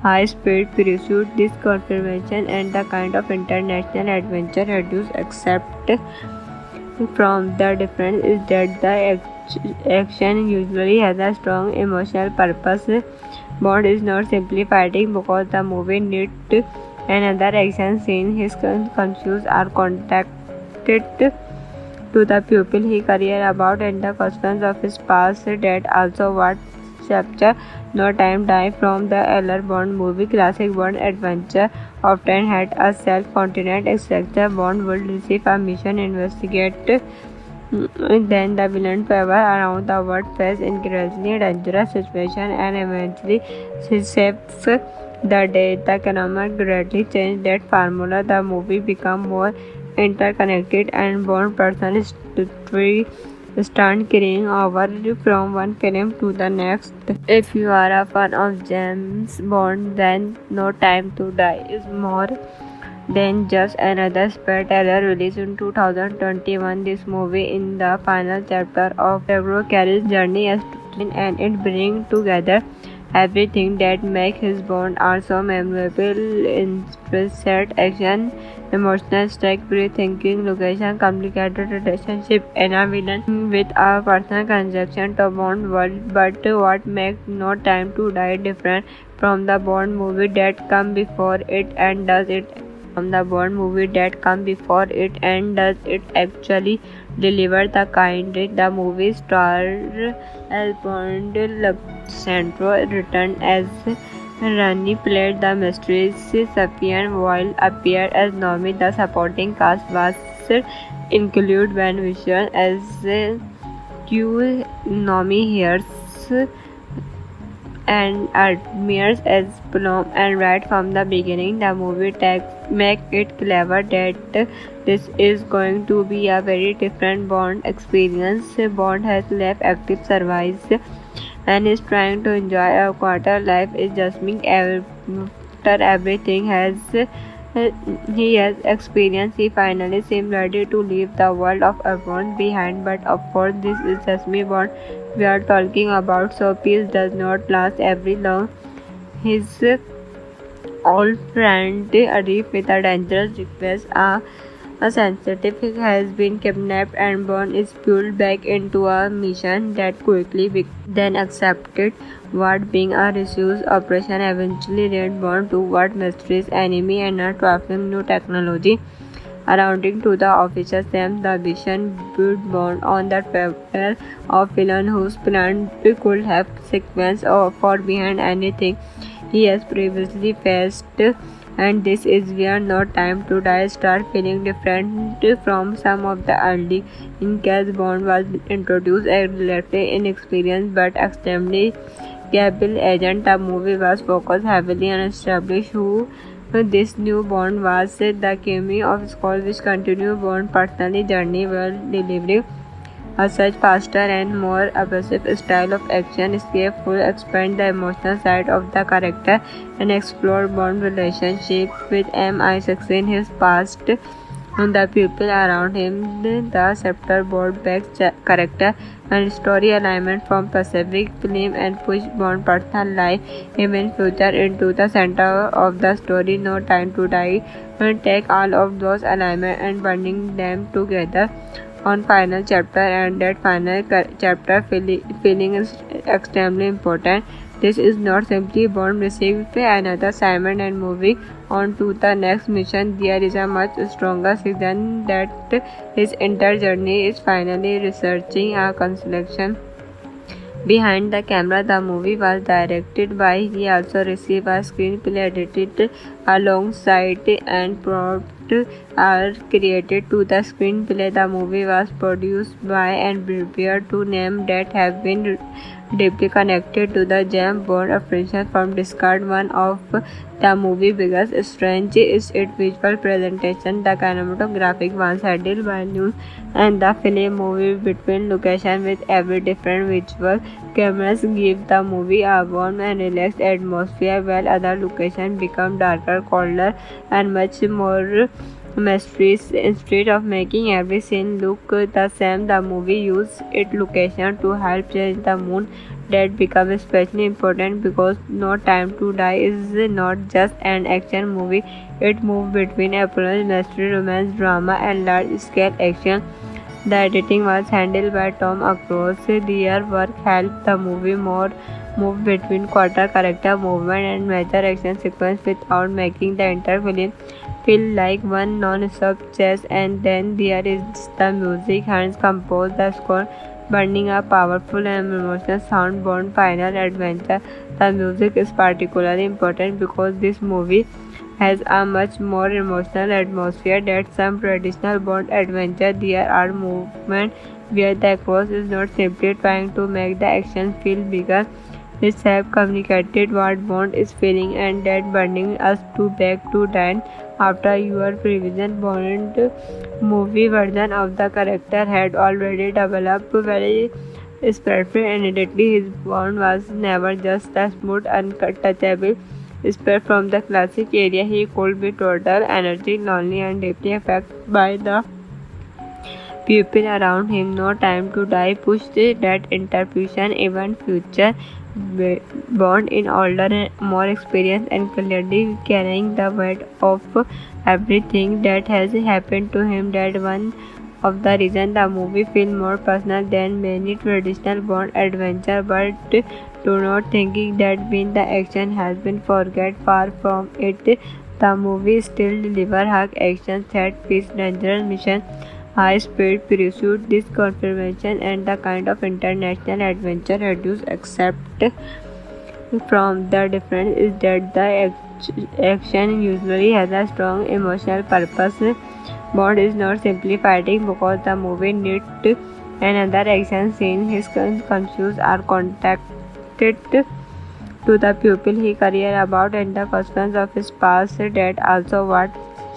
high speed pursuit. This confirmation and the kind of international adventure reduced except from the difference is that the action usually has a strong emotional purpose. Bond is not simply fighting because the movie needs another action scene. His confused are contacted to the people he cared about and the questions of his past. That also what chapter No Time Die from the earlier Bond movie. Classic Bond adventure often had a self-contained structure. Bond would receive a mission, investigate, then the villain travel around the world, face increasingly dangerous situations, and eventually saves the day. The economic greatly changed that formula. The movie became more interconnected, and Bond personally start carrying over from one film to the next. If you are a fan of James Bond, then No Time to Die is more than just another spy thriller released in 2021. This movie in the final chapter of Daniel Craig's journey as to and it brings together everything that makes his Bond are so memorable: intricate action, emotional stake, rethinking location, complicated relationship, and a villain with a personal connection to Bond world. But what makes No Time to Die different from the Bond movie that come before it and does it actually deliver the kind the movie star Alejandro Alexandro returned as Rani, played the mistress Safian, while appeared as Nomi. The supporting cast was included Ben Whishaw as Q, Nomi Harris and admires as Plum, and right from the beginning the movie make it clever that this is going to be a very different Bond experience. Bond has left active service and is trying to enjoy a quarter life is just being after everything he has experienced. He finally seems ready to leave the world of Avon behind, but of course this is just me Bond we are talking about, so peace does not last very long. His old friend Arif with a dangerous request, a sensitive has been kidnapped and Bond is pulled back into a mission that quickly then accepted what being a resource operation eventually led Bond toward mysterious enemy and a trafficking new technology. According to the officers, the mission put Bond on the trail of villain whose plan could have sequence for behind anything he has previously faced. And this is where No Time to Die start feeling different from some of the early. In case Bond was introduced as relatively inexperienced but extremely capable agent, the movie was focused heavily on establishing who this new Bond was. The cameo of Skull, which continued Bond's personal journey while delivering a such faster and more aggressive style of action escape will expand the emotional side of the character and explore Bond's relationship with MI6 his past and the people around him. The chapter brought back character and story alignment from Pacific film and pushed Bond's personal life even further into the center of the story. No Time to Die and take all of those alignments and binding them together on final chapter, and that final chapter feeling is extremely important. This is not simply Bond received another assignment and moving on to the next mission. There is a much stronger reason that his entire journey is finally researching a constellation behind the camera. The movie was directed by. He also received a screenplay edited alongside and prompts are created to the screenplay. The movie was produced by and prepared to names that have been deeply connected to the James Bond franchise from discard. One of the movie's biggest strengths is its visual presentation. The cinematographic was handled by New and the film moves between locations with every different visual. Cameras give the movie a warm and relaxed atmosphere, while other locations become darker, colder, and much more mysterious. Instead of making every scene look the same, the movie used its location to help change the mood. That becomes especially important because No Time to Die is not just an action movie. It moves between espionage, mystery, romance, drama, and large-scale action. The editing was handled by Tom Cruise. Their work helped the movie move between quarter character movement and major action sequence without making the entire film feel like one non-stop chase. And then there is the music. Hans composed the score, burning a powerful and emotional sound. Bond Final Adventure. The music is particularly important because this movie has a much more emotional atmosphere than some traditional Bond adventure. There are moments where the actor is not simply trying to make the action feel bigger. It's have communicated what Bond is feeling, and that bringing us back to Dan. After your previous Bond movie version of the character had already developed very spreadful and immediately his Bond was never just a smooth, untouchable spread from the classic area. He could be total energy, lonely, and deeply affected by the people around him. No Time to Die pushed that interpretation. Even future Bond in older and more experienced and clearly carrying the weight of everything that has happened to him. That one of the reasons the movie feels more personal than many traditional Bond adventure. But do not thinking that when the action has been forget. Far from it. The movie still delivers hard action, set piece, dangerous mission, high speed pursuit. This confirmation and the kind of international adventure reduce except from the difference is that the action usually has a strong emotional purpose. Bond is not simply fighting because the movie needs another action scene. His confused are contacted to the people he cared about and the consequences of his past. That also what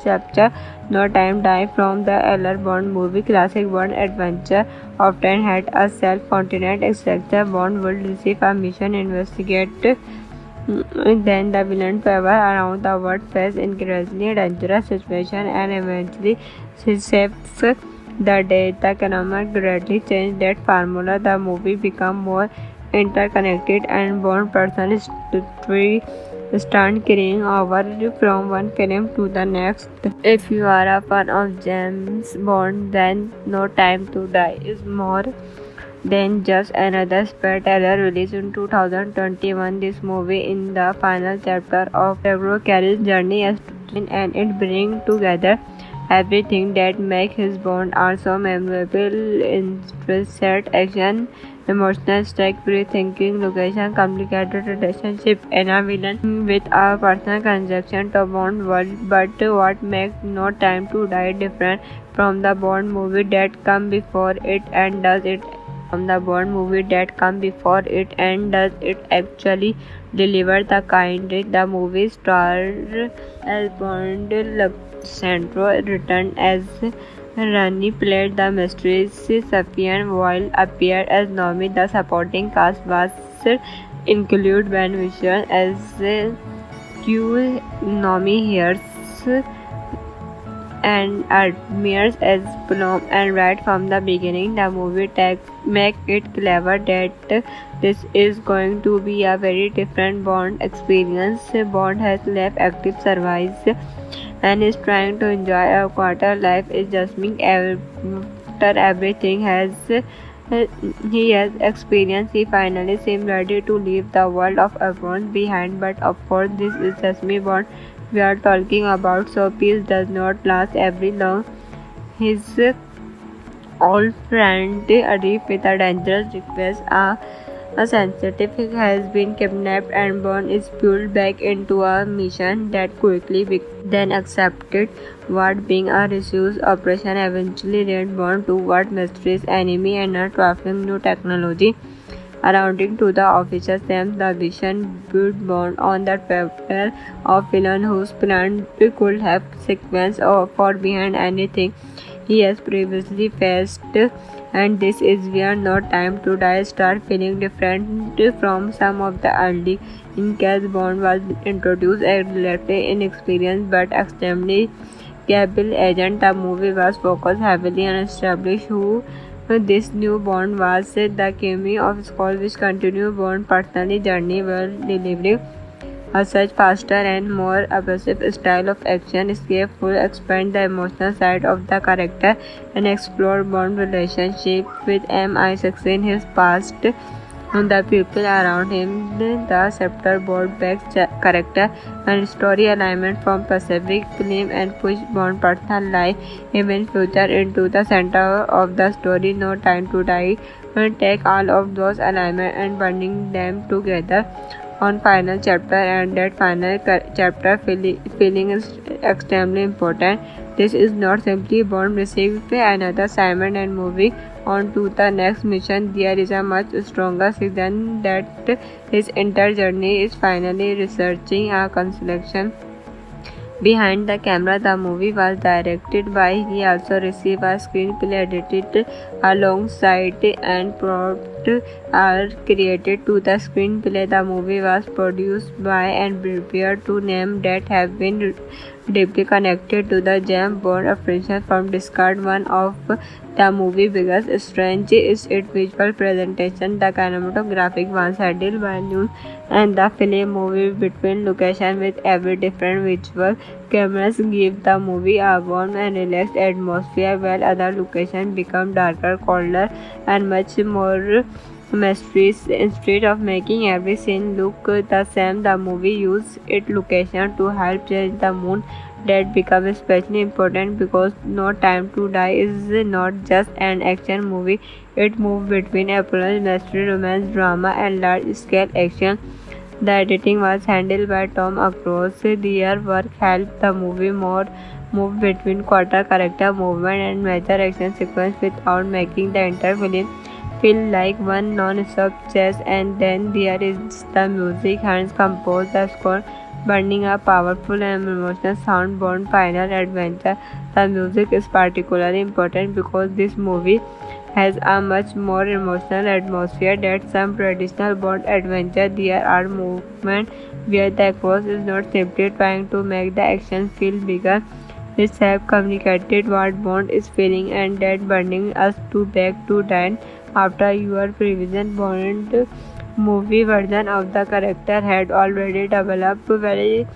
chapter No Time Die from the earlier Bond movie. Classic Bond adventure often had a self-contained structure. Bond would receive a mission, investigate, then the villain travel around the world, face increasingly dangerous situations, and eventually save the day. The economic greatly changed that formula. The movie became more interconnected and Bond personal story start carrying over from one film to the next. If you are a fan of James Bond, then No Time to Die is more than just another spy thriller released in 2021. This movie is the final chapter of Pedro Carril's journey as and it brings together everything that makes his Bond so memorable: interest, action, emotional stake, free-thinking, location, complicated relationship, and a villain with a personal connection to Bond world. But what makes No Time to Die different from the Bond movie that come before it, and does it actually deliver the kind the movie star Bond Centro returned as Rani, played the mistress Safian, while appeared as Nomi. The supporting cast was include Ben Whishaw as Q, Nomi Harris and Admires as Plum. And right from the beginning, the movie make it clever that this is going to be a very different Bond experience. Bond has left active service and is trying to enjoy a quarter life is just being after everything he has experienced. He finally seems ready to leave the world of Avon behind. But of course, this is just me Bond we are talking about, so peace does not last very long. His old friend Arif with a dangerous request A scientific has been kidnapped and Bond is pulled back into a mission that quickly then accepted what being a research operation eventually led Bond toward mysterious enemy and trafficking new technology. According to the official Sam, the vision put Bond on the trail of villain whose plan could have sequence for behind anything he has previously faced, and this is where No Time to Die start feeling different from some of the early. In case Bond was introduced as a relatively inexperienced but extremely capable agent, the movie was focused heavily on establishing who this new Bond was. The cameo of Skull, which continued Bond's personal journey while delivering a such faster and more aggressive style of action escape will expand the emotional side of the character and explore Bond's relationship with MI6 in his past. The people around him, the Scepter Board Back's character and story alignment from Pacific Film and push Bond's personal life, even future into the center of the story. No Time to Die and take all of those alignments and binding them together on final chapter, and that final chapter feeling is extremely important. This is not simply Bond receiving another assignment and moving on to the next mission. There is a much stronger reason that his entire journey is finally researching a constellation behind the camera. The movie was directed by. He also received a screenplay edited alongside and prompts are created to the screenplay. The movie was produced by and prepared to names that have been deeply connected to the James Bond franchise from discard. One of the movie's biggest strengths is its visual presentation. The cinematographic was handled by New and the film movie between locations with every different visual cameras give the movie a warm and relaxed atmosphere, while other locations become darker, colder, and much more mysterious. Instead of making every scene look the same, the movie used its location to help change the mood. That becomes especially important because No Time to Die is not just an action movie. It moves between approach, mystery, romance, drama, and large-scale action. The editing was handled by Tom Cruise. Their work helped the movie move between quarter character movement and major action sequence without making the entire film feel like one non-stop chase. And then there is the music. Hans composed the score, burning a powerful and emotional sound. Bond final adventure. The music is particularly important because this movie has a much more emotional atmosphere than some traditional Bond adventure. There are moments where the actor is not simply trying to make the action feel bigger. It has communicated what Bond is feeling, and that bringing us back to Dan. After your previous Bond movie version of the character had already developed very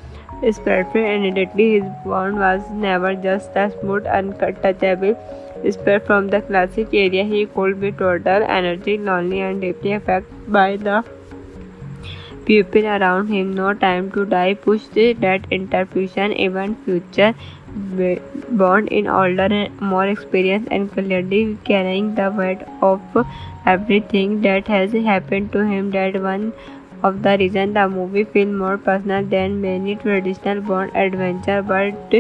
spreadful and immediately his Bond was never just a smooth, untouchable spread from the classic area. He could be total energy, lonely, and deeply affected by the people around him. No Time to Die pushed that interpretation even future Bond in older and more experienced and clearly carrying the weight of everything that has happened to him. That one of the reasons the movie feels more personal than many traditional Bond adventure. But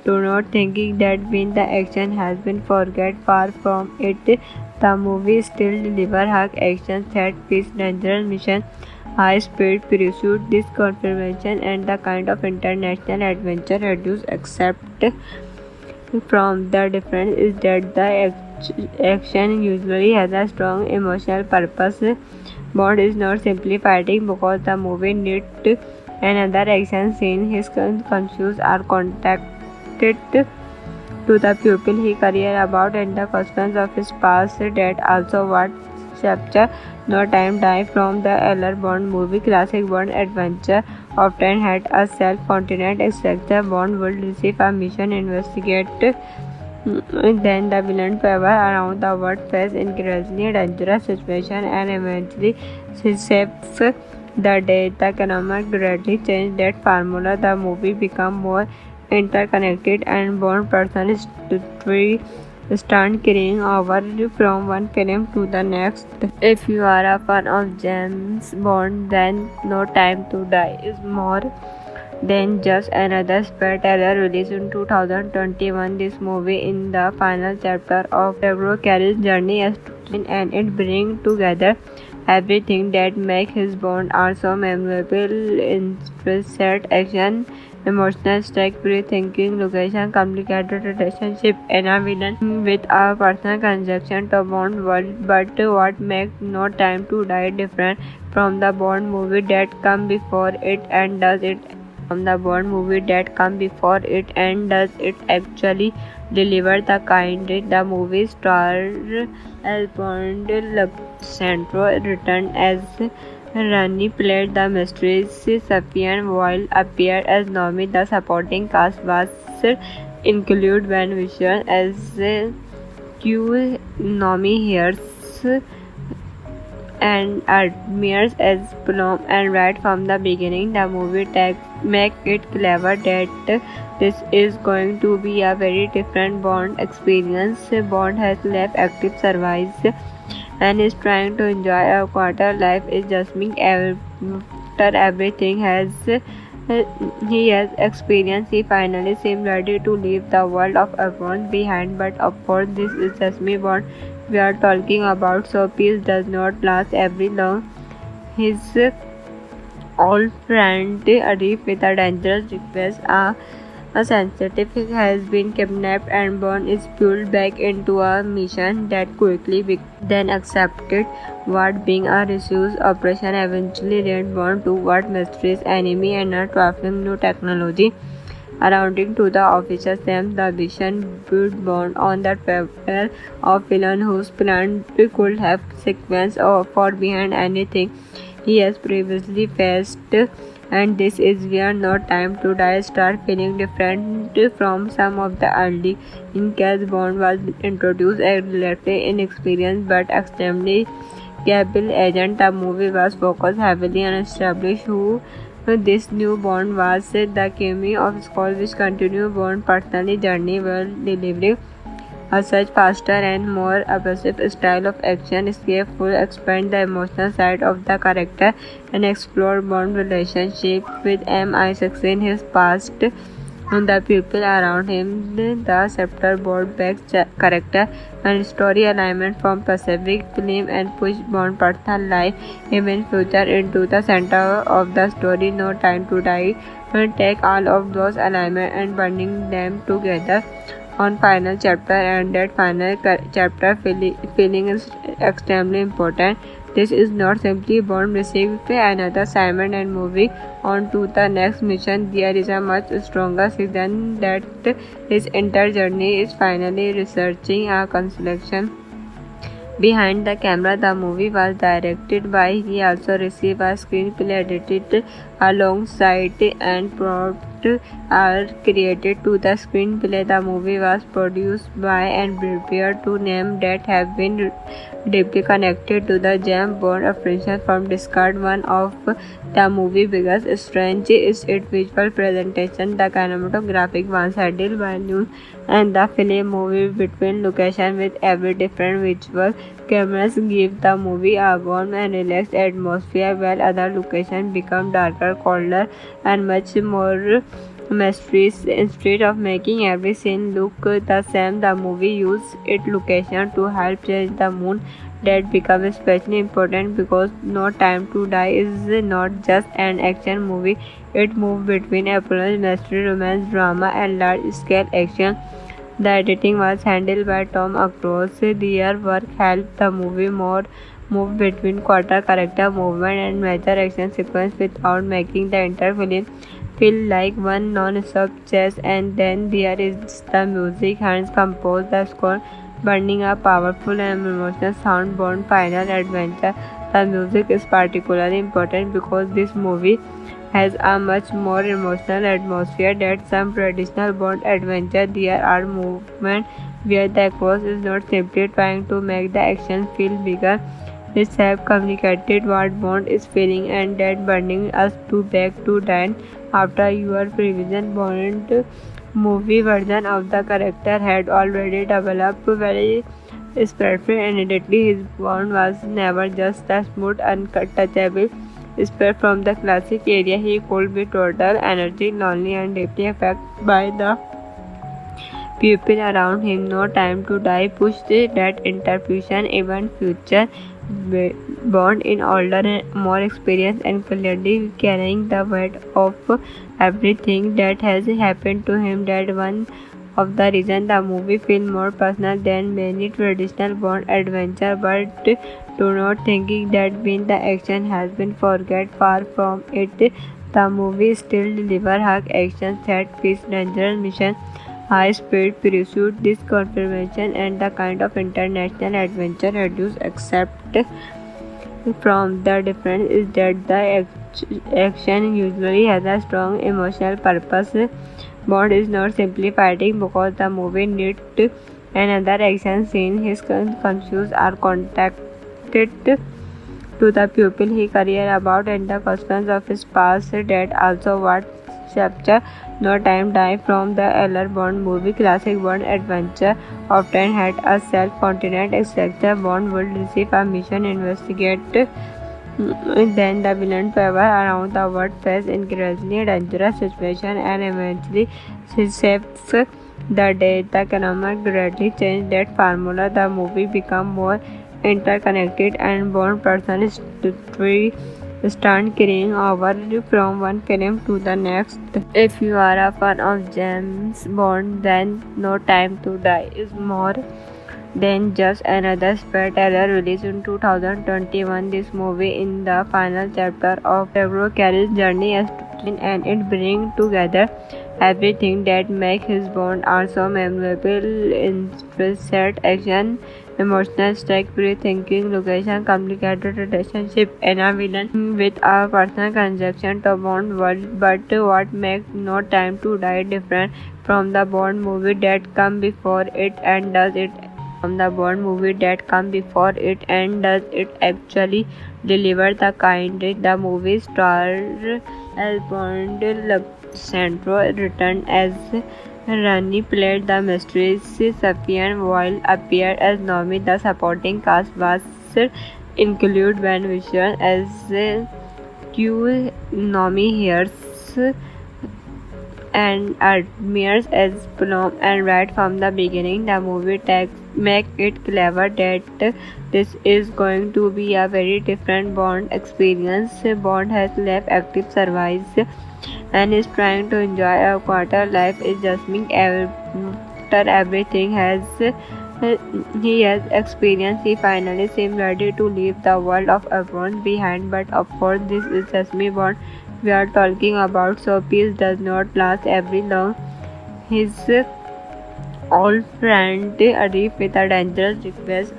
do not thinking that when the action has been forget, far from it. The movie still delivers hard action, set piece, dangerous mission, high speed pursuit. This confirmation and the kind of international adventure reduced except from the difference is that the action usually has a strong emotional purpose. Bond is not simply fighting because the movie needs another action scene. His confused are contacted to the people he cares about and the questions of his past. That also what chapter No Time Die from the earlier Bond movie. Classic Bond adventure often had a self-contained structure. Bond would receive a mission, investigate, then the villain travel around the world, face increasingly dangerous situations, and eventually save the day. The economic greatly changed that formula. The movie became more interconnected and Bond personal story start carrying over from one film to the next. If you are a fan of James Bond, then No Time to Die is more than just another spy thriller released in 2021. This movie is the final chapter of Deborah Carey's journey as and it brings together everything that makes his Bond are so memorable: interest, action, emotional stake, pre-thinking, location, complicated relationship, and a villain with a personal connection to Bond world. But what makes No Time to Die different from the Bond movie that come before it and does it actually deliver the kind the movie star Alejandro Santoro returned as Rani, played the mistress Safian While appeared as Nomi. The supporting cast was include Ben Whishaw as Q, Nomi Harris and Admires as Plum, and right from the beginning the movie make it clear that this is going to be a very different Bond experience. Bond has left active service and is trying to enjoy a quarter life is just being after everything he has experienced. He finally seems ready to leave the world of Avon behind, but of course this is just me Bond we are talking about, so peace does not last very long. His old friend Arif with a dangerous request, a sensitive has been kidnapped and Bond is pulled back into a mission that quickly then accepted what being a resource operation eventually led Bond toward mysterious enemy and a trifling new technology. According to the official Sam, the vision put Bond on the trail of villain whose plan could have sequence or far behind anything he has previously faced, and this is where No Time to Die start feeling different from some of the early. In case Bond was introduced a relatively inexperienced but extremely capable agent, the movie was focused heavily on establishing who this new Bond was. The cameo of Scott which continued Bond's personal journey while delivering a such faster and more aggressive style of action escapeful expand the emotional side of the character and explore Bond's relationship with MI6 in his past and the people around him. The chapter brought back character and story alignment from Pacific Film and pushed Bond's personal life even further into the center of the story. No Time to Die will take all of those alignments and bringing them together on final chapter, and that final chapter feeling is extremely important. This is not simply Bond receiving another assignment and moving on to the next mission. There is a much stronger reason that his entire journey is finally researching a constellation behind the camera. The movie was directed by he also received a screenplay edited alongside and prompt are created to the screenplay. The movie was produced by and prepared to names that have been deeply connected to the James Bond franchise from discard. One of the movie biggest strength is its visual presentation. The cinematographic was handled by Noon and the film movie between location with every different visual cameras give the movie a warm and relaxed atmosphere, while other locations become darker, colder, and much more mysterious. Instead of making every scene look the same, the movie used its location to help change the mood. That becomes especially important because No Time to Die is not just an action movie. It moves between espionage, mystery, romance, drama, and large-scale action. The editing was handled by Tom Across. Their work helped the movie move between quarter character movement and major action sequence without making the entire film feel like one non-stop chase. And then there is the music. Hans composed the score, burning a powerful and emotional sound. Bond Final Adventure. The music is particularly important because this movie has a much more emotional atmosphere than some traditional Bond adventure. There are moments where the actor is not simply trying to make the action feel bigger. It's have communicated what Bond is feeling, and that bringing us to back to Dan after your previous Bond movie version of the character had already developed very spreadful and immediately his bond was never just a smooth, untouchable spread from the classic area. He could be total energy, lonely and deeply affected by the people around him. No Time to Die pushed that interpretation even future Bond in older and more experienced and clearly carrying the weight of everything that has happened to him. That one of the reason the movie feels more personal than many traditional Bond adventure, but do not thinking that when the action has been forget, far from it. The movie still deliver hard action, set piece, dangerous mission, high speed pursuit. This confirmation and the kind of international adventure reduce except from the difference is that the action usually has a strong emotional purpose. Bond is not simply fighting because the movie needs another action scene. His confused are contacted to the people he cared about and the questions of his past. That also what chapter No Time Die from the earlier Bond movie. Classic Bond adventure often had a self-contained structure. Bond would receive a mission, investigate, then the villain travel around the world, face increasingly dangerous situations, and eventually saves the day. The economic greatly changed that formula. The movie became more interconnected, and Bond person start carrying over from one film to the next. If you are a fan of James Bond, then No Time to Die is more than just another spy thriller released in 2021. This movie in the final chapter of Daniel Craig's journey as Twin, and it brings together everything that makes his Bond also memorable: inspired action, emotional stake, rethinking location, complicated relationship, and a villain with a personal connection to Bond world. But what makes No Time to Die different from the Bond movie that come before it and does it actually deliver the kind the movie star Alejandro Centro returned as Rani, played the mistress Safian, while appeared as Nomi. The supporting cast was include Ben Whishaw as Q, Nomi Harris and admires as Plum, and right from the beginning the movie make it clever that this is going to be a very different Bond experience. Bond has left active service and is trying to enjoy a quarter life is just being after everything he has experienced. He finally seems ready to leave the world of Avon behind, but of course this is just me Bond we are talking about, so peace does not last very long. His old friend Arif with a dangerous request,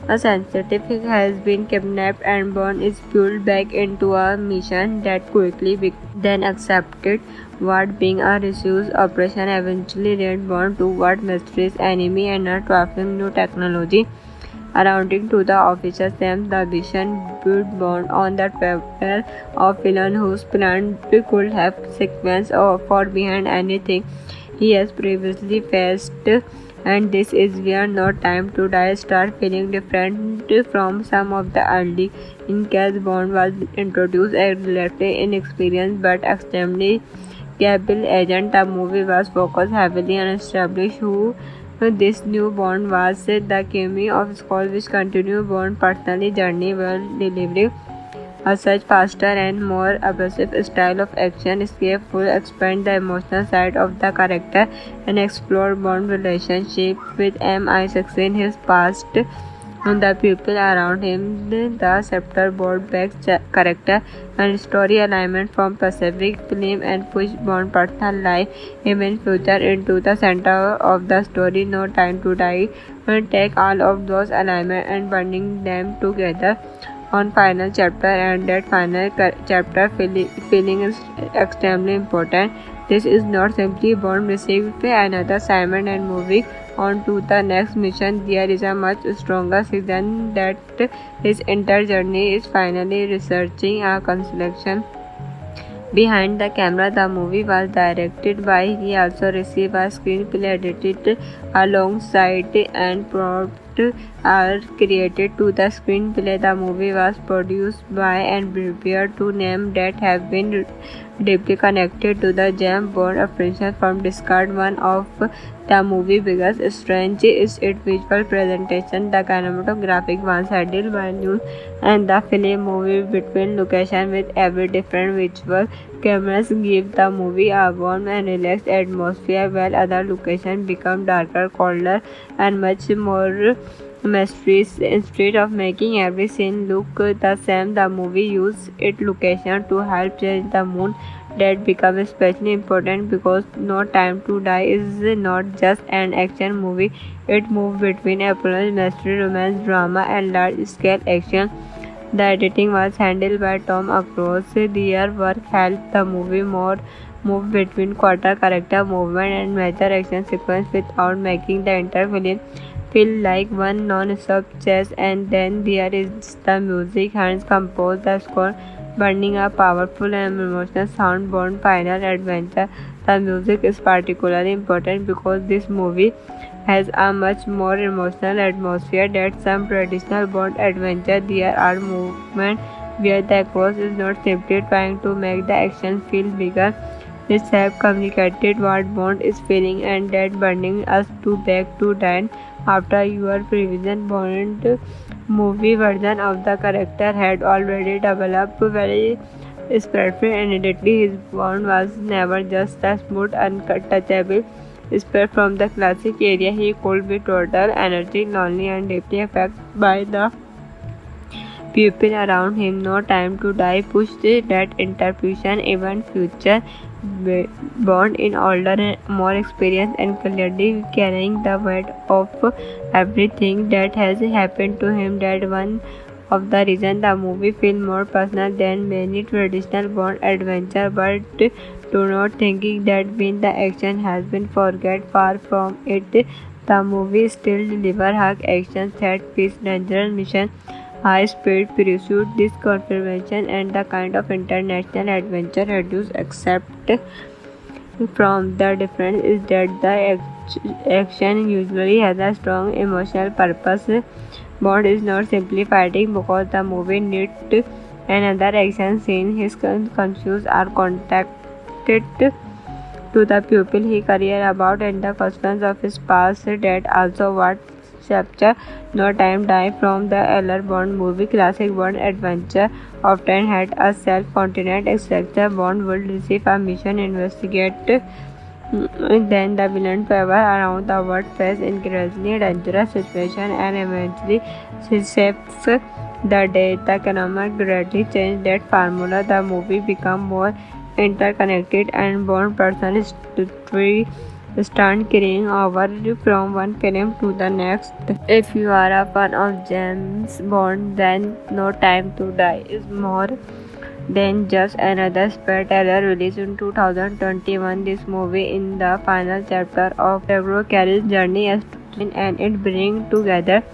a sensitive has been kidnapped, and Bond is pulled back into a mission that quickly then accepted what being a research operation eventually led Bond toward mysterious enemy and a trifling new technology. Arounding to the officer Sam, the vision put Bond on the trail of villain whose plan could have sequence for behind anything he has previously faced, and this is where No Time to Die start feeling different from some of the early. In case Bond was introduced a relatively inexperienced but extremely capable agent, the movie was focused heavily on establishing who this new Bond was. The cameo of Scott, which continued Bond's personal journey while delivering a such faster and more aggressive style of action escape will expand the emotional side of the character and explore Bond's relationship with MI6 his past and the people around him. The chapter brought back character and story alignment from Pacific film and pushed Bond's personal life even further into the center of the story. No Time to Die will take all of those alignments and binding them together on final chapter, and that final chapter feeling is extremely important. This is not simply Bond receiving another assignment and moving on to the next mission. There is a much stronger reason that his entire journey is finally researching a constellation behind the camera. The movie was directed by. He also received a screenplay edited alongside and prompts are created to the screenplay. The movie was produced by and prepared to names that have been deeply connected to the James Bond franchise from discard. One of the movie's biggest strengths is its visual presentation. The cinematographic was handled by New and the film moved between locations with every different visual. Cameras give the movie a warm and relaxed atmosphere, while other locations become darker, colder, and much more mysterious. Instead of making every scene look the same, the movie used its location to help change the mood. That becomes especially important because No Time to Die is not just an action movie. It moves between espionage, mystery, romance, drama, and large-scale action. The editing was handled by Tom Cruise. Their work helped the movie move between quarter character movement and major action sequence without making the entire film feel like one non-stop chase. And then there is the music. Hans composed the score, burning a powerful and emotional sound. Bond final adventure. The music is particularly important because this movie has a much more emotional atmosphere than some traditional Bond adventure. There are moments where the actor is not simply trying to make the action feel bigger. They have communicated what Bond is feeling, and that bringing us to back to Dan. After your previous Bond movie version of the character had already developed very spirited and immediately his Bond was never just a smooth, untouchable spare from the classic area. He could be total energy, lonely, and deeply affected by the people around him. No Time to Die pushed that interpretation. Even future Bond in older and more experienced and clearly carrying the weight of everything that has happened to him. That one of the reasons the movie feels more personal than many traditional Bond adventure. But do not thinking that when the action has been forget, far from it. The movie still delivers high action, set piece, dangerous mission, high speed pursuit. This confirmation and the kind of international adventure reduce except from the difference is that the action usually has a strong emotional purpose. Bond is not simply fighting because the movie needs another action scene. His confused are contacted to the people he cares about and the questions of his past. That also what chapter No Time Die from the earlier Bond movie. Classic Bond adventure often had a self-contained structure. Bond would receive a mission, investigate, then the villain travel around the world, face increasingly dangerous situations, and eventually saves the day. The economic greatly changed that formula. The movie became more interconnected and Bond personally start carrying over from one film to the next. If you are a fan of James Bond, then No Time to Die is more than just another spare trailer released in 2021. This movie in the final chapter of Daniel Craig's journey as and it brings together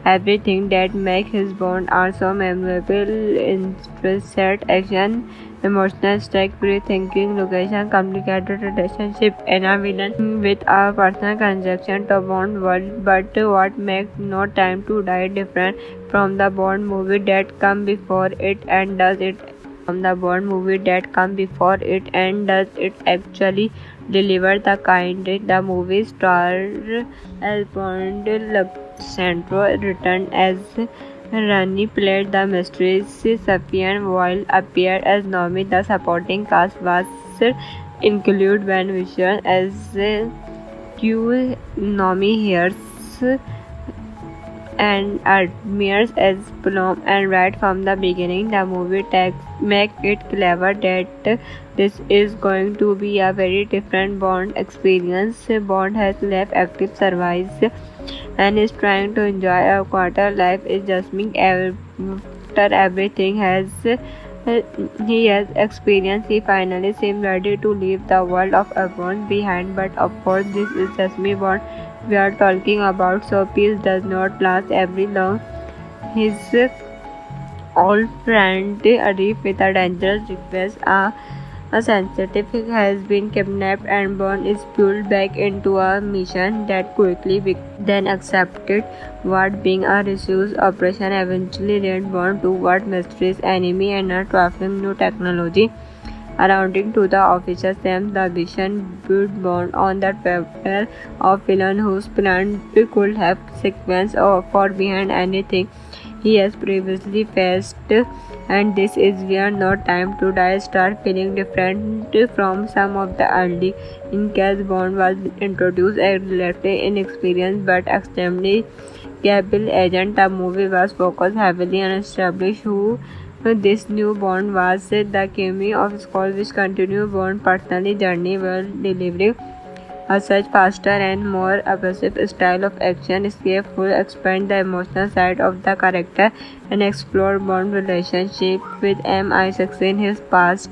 everything that makes his Bond also memorable: interest, action, emotional stake, rethinking, location, complicated relationship, and a villain with a personal connection to Bond world. But what makes No Time to Die different from the Bond movie that come before it and does it actually deliver the kind the movie star Alejandro Centro returned as Rani, played the mistress Safian, while appeared as Nomi. The supporting cast was include Ben Whishaw as Q, Nomi Harris and Admires as Plum. And right from the beginning the movie make it clever that this is going to be a very different Bond experience. Bond has left active service and is trying to enjoy a quarter life is just me after everything he has experienced. He finally seems ready to leave the world of Bond behind. But of course this is just me Bond we are talking about, so peace does not last very long. His old friend Arif with a dangerous request A sensitive has been kidnapped and Bond is pulled back into a mission that quickly then accepted what being a research operation eventually led Bond toward mysterious enemy and a trifling new technology. According to the official Sam, the mission put Bond on the trail of villain whose plan could have sequence for behind anything he has previously faced, and this is where No Time to Die start feeling different from some of the early. In case Bond was introduced a relatively inexperienced but extremely capable agent, the movie was focused heavily on establishing who this new Bond was. The cameo of Scott, which continued Bond's personal journey while delivering a such faster and more aggressive style of action escape will expand the emotional side of the character and explore Bond's relationship with MI6 in his past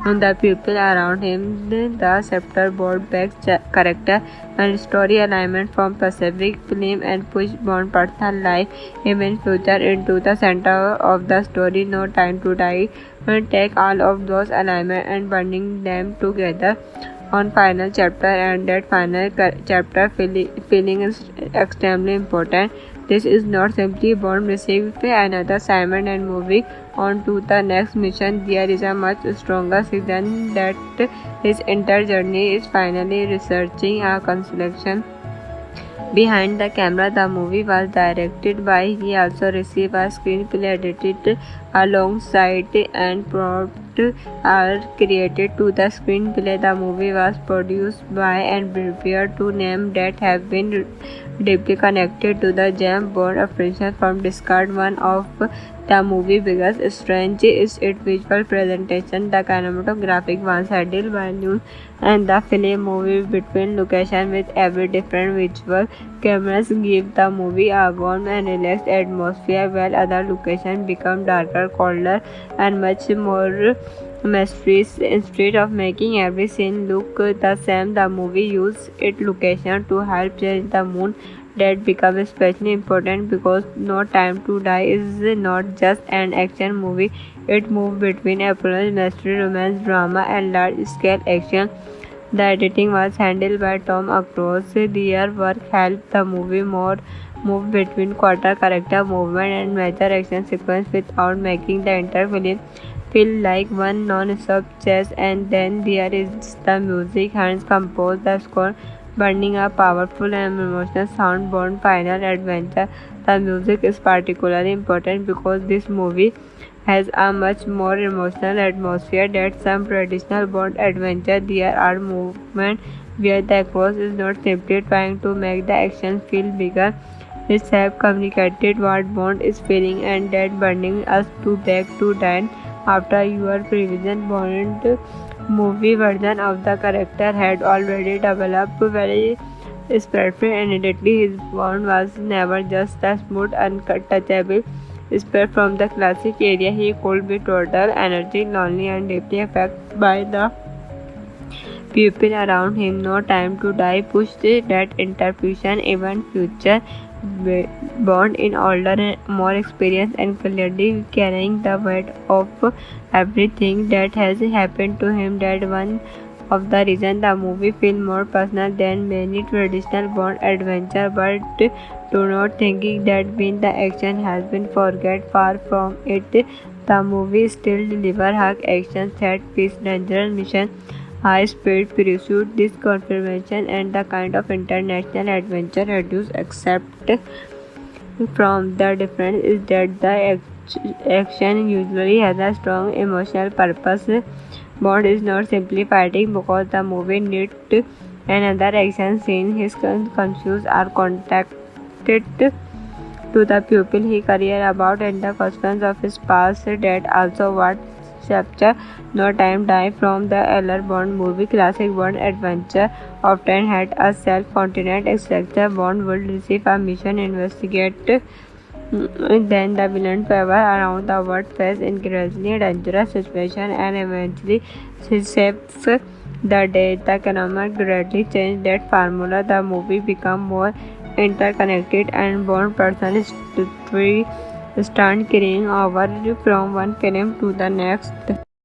and the people around him. The chapter brought back character and story alignment from Pacific Film and pushed Bond's personal life even further into the center of the story. No Time to Die and take all of those alignments and binding them together on final chapter, and that final chapter feeling is extremely important. This is not simply Bond received another assignment and moving on to the next mission. There is a much stronger reason that his entire journey is finally researching a constellation. Behind the camera, the movie was directed by. He also received a screenplay edited alongside and prompts are created to the screenplay. The movie was produced by and prepared to names that have been deeply connected to the James Bond franchise from discard. One of the movie's biggest strengths is its visual presentation. The cinematographic was handled by New and the film moves between locations with every different visual. Cameras give the movie a warm and relaxed atmosphere, while other locations become darker, colder, and much more mysterious. Instead of making every scene look the same, the movie used its location to help change the mood. That becomes especially important because No Time to Die is not just an action movie. It moves between espionage, mystery, romance, drama, and large-scale action. The editing was handled by Tom Cruise. Their work helped the movie move between quarter character movement and major action sequence without making the entire film feel like one non-stop chase. And then there is the music. Hans composed the score, burning a powerful and emotional sound. Bond Final Adventure. The music is particularly important because this movie has a much more emotional atmosphere than some traditional Bond adventure. There are moments where the actor is not simply trying to make the action feel bigger. It has communicated what Bond is feeling, and that bringing us back to Dan. After your previous Bond movie version of the character had already developed very spreadful and immediately his Bond was never just a smooth, untouchable spread from the classic area. He could be total energy, lonely, and deeply affected by the people around him. No Time to Die pushed that interpretation even future Bond in older and more experienced and clearly carrying the weight of everything that has happened to him. That one of the reasons the movie feels more personal than many traditional Bond adventure. But do not thinking that when the action has been forget, far from it. The movie still delivers high action, set piece, dangerous mission, high speed pursuit. This confirmation and the kind of international adventure reduced except from the difference is that the action usually has a strong emotional purpose. Bond is not simply fighting because the movie needs another action scene. His conscious are contacted to the people he cares about and the consequences of his past. That also what chapter No Time Die from the earlier Bond movie. Classic Bond adventure often had a self-contained structure. Bond would receive a mission, investigate, then the villain travel around the world, face increasingly dangerous situations, and eventually saves the day. The economic greatly changed that formula. The movie became more interconnected and Bond personal story start carrying over from one film to the next.